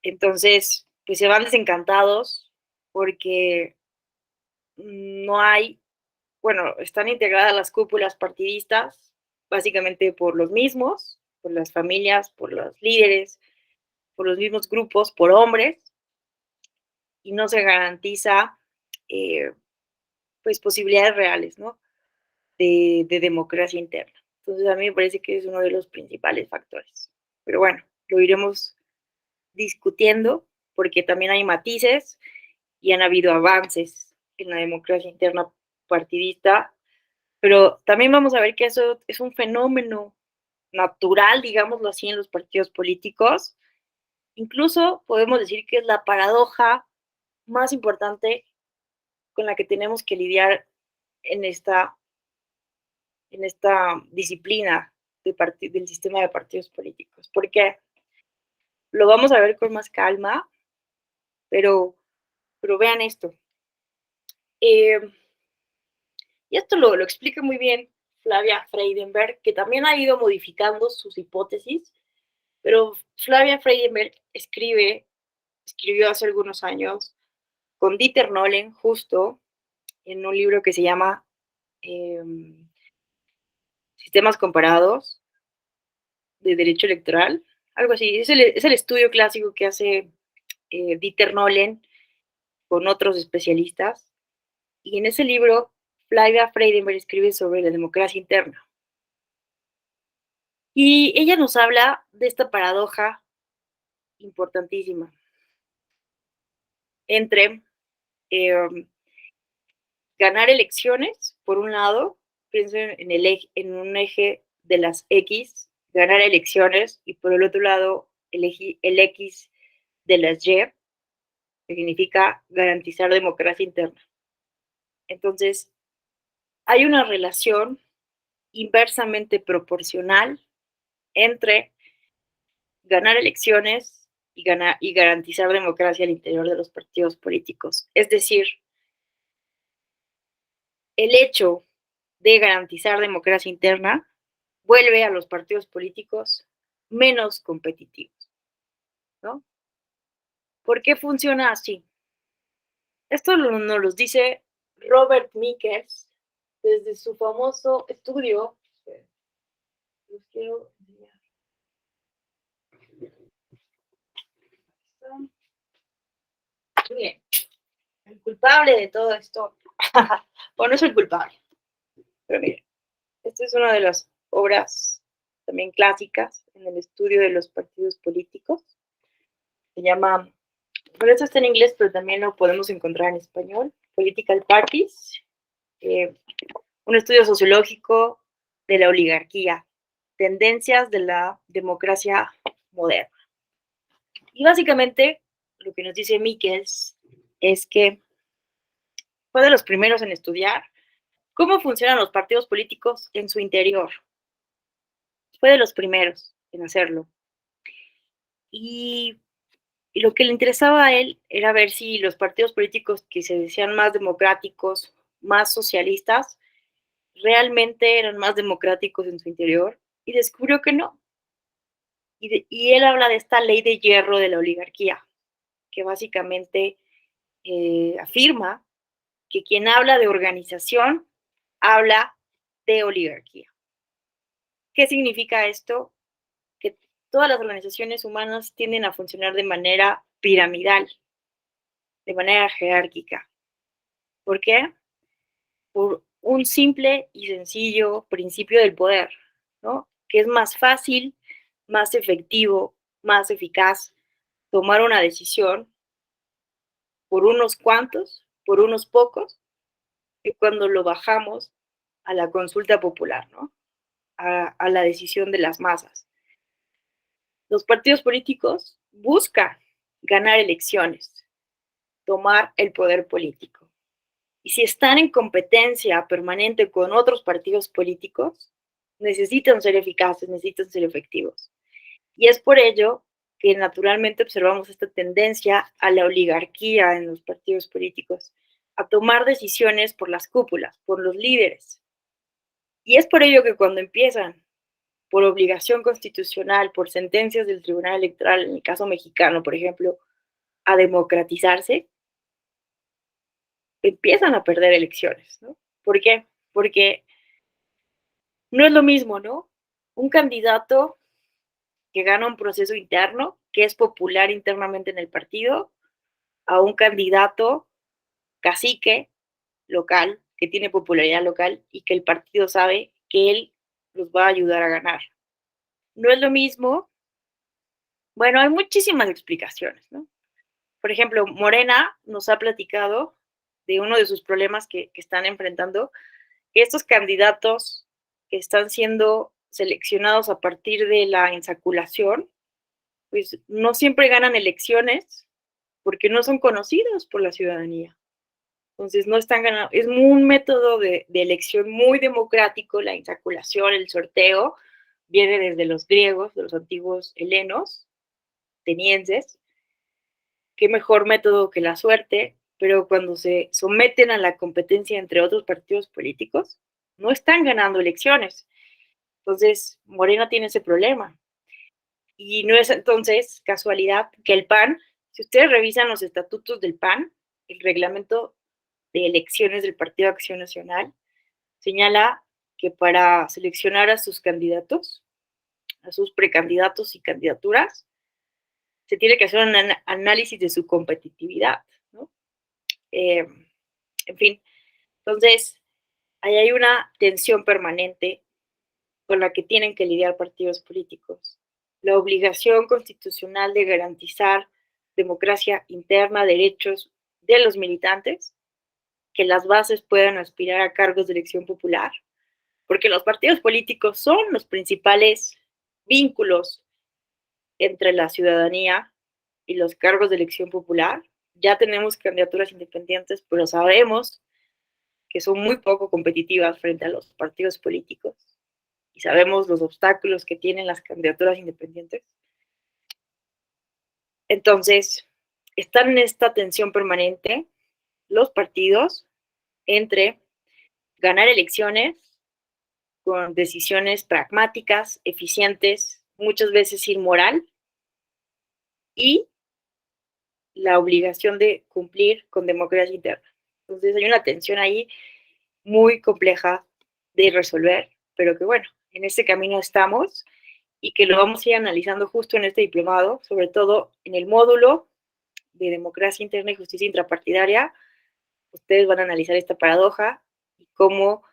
Entonces, pues se van desencantados porque no hay, bueno, están integradas las cúpulas partidistas básicamente por los mismos, por las familias, por los líderes, por los mismos grupos, por hombres, y no se garantiza eh, pues posibilidades reales, ¿no? De democracia interna. Entonces a mí me parece que es uno de los principales factores. Pero bueno, lo iremos discutiendo porque también hay matices y han habido avances en la democracia interna partidista, pero también vamos a ver que eso es un fenómeno natural, digámoslo así, en los partidos políticos Incluso podemos decir que es la paradoja más importante con la que tenemos que lidiar en esta disciplina del sistema de partidos políticos, porque lo vamos a ver con más calma, pero vean esto. Y esto lo explica muy bien Flavia Freudenberg, que también ha ido modificando sus hipótesis, pero Flavia Freudenberg escribió hace algunos años con Dieter Nolen, justo, en un libro que se llama Sistemas comparados de derecho electoral, algo así. Es el estudio clásico que hace Dieter Nolen con otros especialistas. Y en ese libro, Flavia Freudenberg escribe sobre la democracia interna. Y ella nos habla de esta paradoja importantísima entre ganar elecciones, por un lado, piensen en un eje de las X, ganar elecciones, y por el otro lado, el X de las Y, que significa garantizar democracia interna. Entonces, hay una relación inversamente proporcional entre ganar elecciones y garantizar democracia al interior de los partidos políticos. Es decir, el hecho de garantizar democracia interna vuelve a los partidos políticos menos competitivos, ¿no? ¿Por qué funciona así? Esto nos lo dice Robert Michels desde su famoso estudio. Los quiero enseñar. Muy bien. El culpable de todo esto, bueno, no es el culpable, pero miren, esta es una de las obras también clásicas en el estudio de los partidos políticos. Se llama, bueno, esto está en inglés, pero también lo podemos encontrar en español, Political Parties, un estudio sociológico de la oligarquía, tendencias de la democracia moderna. Y básicamente lo que nos dice Michels es que fue de los primeros en estudiar cómo funcionan los partidos políticos en su interior. Fue de los primeros en hacerlo. Y lo que le interesaba a él era ver si los partidos políticos que se decían más democráticos, más socialistas, realmente eran más democráticos en su interior, y descubrió que no. Y él habla de esta ley de hierro de la oligarquía, que básicamente afirma que quien habla de organización habla de oligarquía. ¿Qué significa esto? Que todas las organizaciones humanas tienden a funcionar de manera piramidal, de manera jerárquica. ¿Por qué? Por un simple y sencillo principio del poder, ¿no? Que es más fácil, más efectivo, más eficaz tomar una decisión por unos cuantos, por unos pocos, que cuando lo bajamos a la consulta popular, ¿no? A la decisión de las masas. Los partidos políticos buscan ganar elecciones, tomar el poder político. Y si están en competencia permanente con otros partidos políticos, necesitan ser eficaces, necesitan ser efectivos. Y es por ello que naturalmente observamos esta tendencia a la oligarquía en los partidos políticos, a tomar decisiones por las cúpulas, por los líderes. Y es por ello que cuando empiezan, por obligación constitucional, por sentencias del Tribunal Electoral, en el caso mexicano, por ejemplo, a democratizarse, empiezan a perder elecciones, ¿no? ¿Por qué? Porque no es lo mismo, ¿no? Un candidato que gana un proceso interno, que es popular internamente en el partido, a un candidato cacique local, que tiene popularidad local y que el partido sabe que él los va a ayudar a ganar. No es lo mismo. Bueno, hay muchísimas explicaciones, ¿no? Por ejemplo, Morena nos ha platicado de uno de sus problemas que están enfrentando, que estos candidatos que están siendo seleccionados a partir de la insaculación pues no siempre ganan elecciones porque no son conocidos por la ciudadanía. Entonces no están ganando, es un método de elección muy democrático, la insaculación, el sorteo, viene desde los griegos, de los antiguos helenos, atenienses. Qué mejor método que la suerte, pero cuando se someten a la competencia entre otros partidos políticos, no están ganando elecciones. Entonces, Morena tiene ese problema. Y no es entonces casualidad que el PAN, si ustedes revisan los estatutos del PAN, el reglamento de elecciones del Partido Acción Nacional, señala que para seleccionar a sus candidatos, a sus precandidatos y candidaturas, se tiene que hacer un análisis de su competitividad, ¿no? En fin, entonces, ahí hay una tensión permanente con la que tienen que lidiar partidos políticos. La obligación constitucional de garantizar democracia interna, derechos de los militantes, que las bases puedan aspirar a cargos de elección popular, porque los partidos políticos son los principales vínculos entre la ciudadanía y los cargos de elección popular. Ya tenemos candidaturas independientes, pero sabemos que son muy poco competitivas frente a los partidos políticos y sabemos los obstáculos que tienen las candidaturas independientes. Entonces, están en esta tensión permanente los partidos entre ganar elecciones con decisiones pragmáticas, eficientes, muchas veces sin moral, y la obligación de cumplir con democracia interna. Entonces hay una tensión ahí muy compleja de resolver, pero que bueno, en este camino estamos y que lo vamos a ir analizando justo en este diplomado, sobre todo en el módulo de democracia interna y justicia intrapartidaria. Ustedes van a analizar esta paradoja y cómo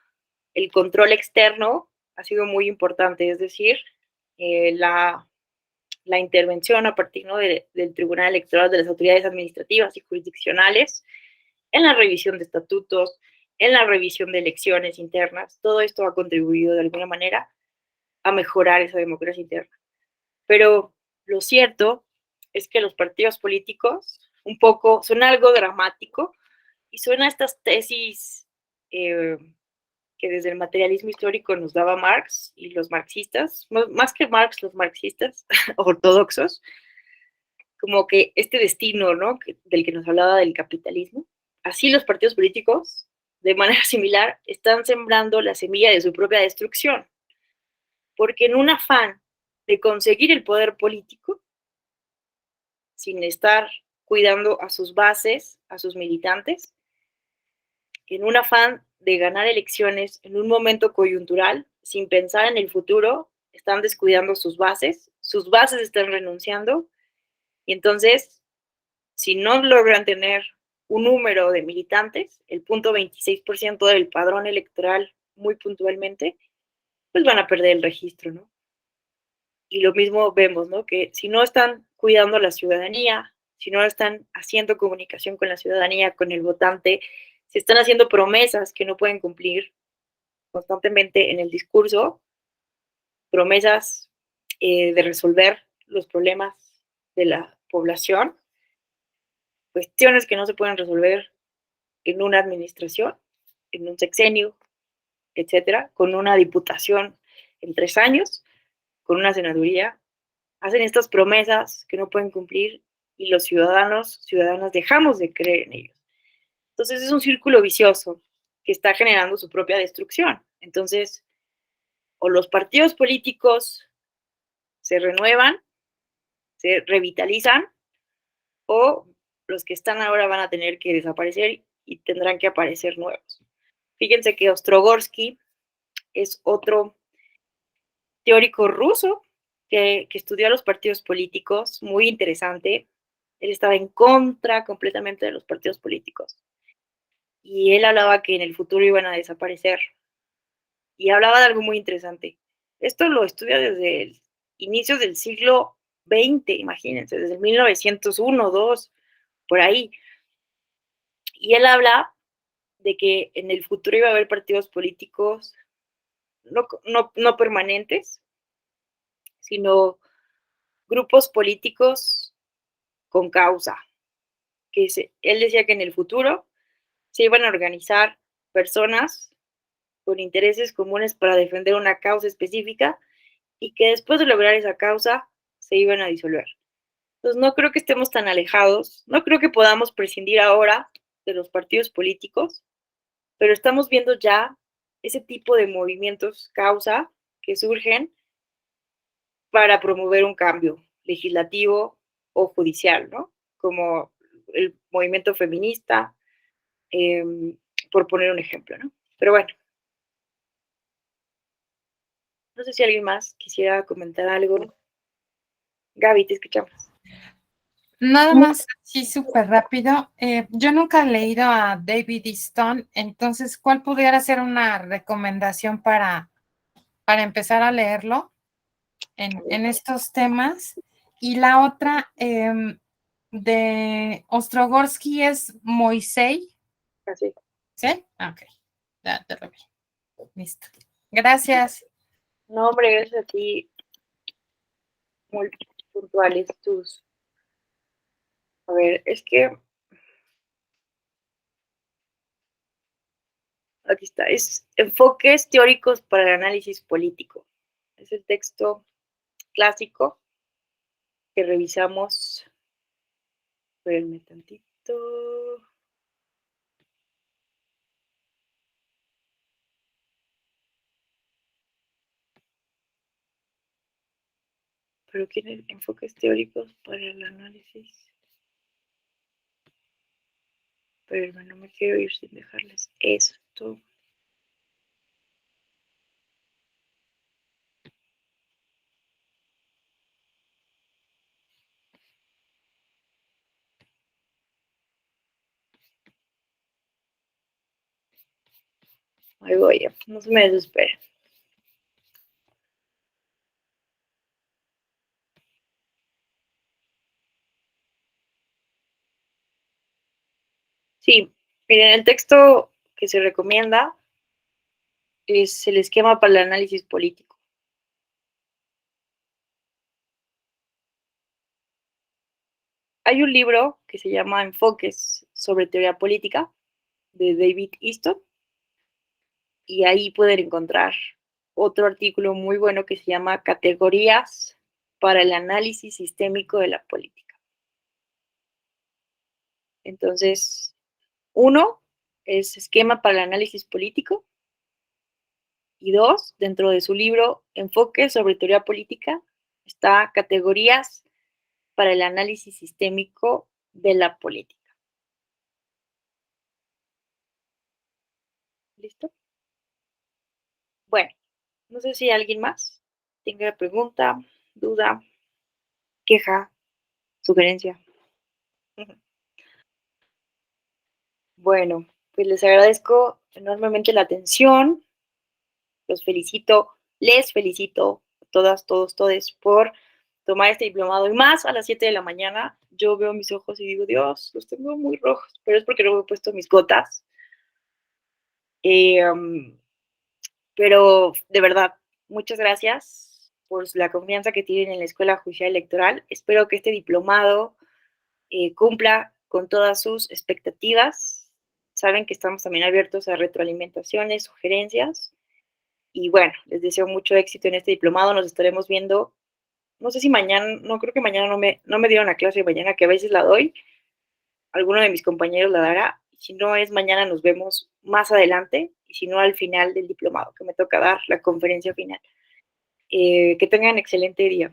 el control externo ha sido muy importante, es decir, la intervención a partir, ¿no?, del Tribunal Electoral, de las autoridades administrativas y jurisdiccionales en la revisión de estatutos, en la revisión de elecciones internas. Todo esto ha contribuido de alguna manera a mejorar esa democracia interna. Pero lo cierto es que los partidos políticos un poco son algo dramático y suena a estas tesis que desde el materialismo histórico nos daba Marx y los marxistas, más que Marx, los marxistas ortodoxos, como que este destino, ¿no?, del que nos hablaba del capitalismo. Así los partidos políticos, de manera similar, están sembrando la semilla de su propia destrucción, porque en un afán de conseguir el poder político, sin estar cuidando a sus bases, a sus militantes, en un afán de ganar elecciones en un momento coyuntural, sin pensar en el futuro, están descuidando sus bases están renunciando, y entonces, si no logran tener un número de militantes, el 0.26% del padrón electoral muy puntualmente, pues van a perder el registro, ¿no? Y lo mismo vemos, ¿no?, que si no están cuidando a la ciudadanía, si no están haciendo comunicación con la ciudadanía, con el votante, se están haciendo promesas que no pueden cumplir constantemente en el discurso, promesas de resolver los problemas de la población, cuestiones que no se pueden resolver en una administración, en un sexenio, etcétera, con una diputación en 3 años, con una senaduría. Hacen estas promesas que no pueden cumplir y los ciudadanas dejamos de creer en ellos. Entonces es un círculo vicioso que está generando su propia destrucción. Entonces, o los partidos políticos se renuevan, se revitalizan, o los que están ahora van a tener que desaparecer y tendrán que aparecer nuevos. Fíjense que Ostrogorsky es otro teórico ruso que estudió a los partidos políticos, muy interesante. Él estaba en contra completamente de los partidos políticos. Y él hablaba que en el futuro iban a desaparecer. Y hablaba de algo muy interesante. Esto lo estudia desde el inicio del siglo XX, imagínense, desde el 1901, 2, por ahí. Y él habla de que en el futuro iba a haber partidos políticos no permanentes, sino grupos políticos con causa. Él decía que en el futuro se iban a organizar personas con intereses comunes para defender una causa específica y que después de lograr esa causa se iban a disolver. Entonces no creo que estemos tan alejados, no creo que podamos prescindir ahora de los partidos políticos, pero estamos viendo ya ese tipo de movimientos causa que surgen para promover un cambio legislativo o judicial, ¿no? Como el movimiento feminista, por poner un ejemplo, ¿no? Pero bueno, no sé si alguien más quisiera comentar algo. Gaby, te escuchamos. Nada más, sí, súper rápido. Yo nunca he leído a David Easton, entonces, ¿cuál pudiera ser una recomendación para empezar a leerlo en estos temas? Y la otra, de Ostrogorsky es Moisés. Así. ¿Sí? Ok, ya te lo vi. Listo. Gracias. No, hombre, gracias a ti. Muy puntuales tus. A ver, es que aquí está, es Enfoques teóricos para el análisis político. Es el texto clásico que revisamos. Espérenme tantito. Pero ¿quién enfoques teóricos para el análisis? Pero no me quiero ir sin dejarles esto. Ahí voy, no se me desesperen. Sí, miren, el texto que se recomienda es el esquema para el análisis político. Hay un libro que se llama Enfoques sobre teoría política de David Easton y ahí pueden encontrar otro artículo muy bueno que se llama Categorías para el análisis sistémico de la política. Entonces, uno es esquema para el análisis político y dos, dentro de su libro Enfoques sobre teoría política, está Categorías para el análisis sistémico de la política. ¿Listo? Bueno, no sé si alguien más tenga pregunta, duda, queja, sugerencia. Bueno, pues les agradezco enormemente la atención. Los felicito, les felicito a todas, todos, todes por tomar este diplomado y más a las 7 de la mañana. Yo veo mis ojos y digo, Dios, los tengo muy rojos, pero es porque no he puesto mis gotas. Pero de verdad, muchas gracias por la confianza que tienen en la Escuela Judicial Electoral. Espero que este diplomado cumpla con todas sus expectativas. Saben que estamos también abiertos a retroalimentaciones, sugerencias. Y bueno, les deseo mucho éxito en este diplomado. Nos estaremos viendo, no sé si mañana, no creo que mañana no me dieron la clase de mañana, que a veces la doy. Alguno de mis compañeros la dará. Si no es mañana, nos vemos más adelante. Y si no, al final del diplomado, que me toca dar la conferencia final. Que tengan excelente día.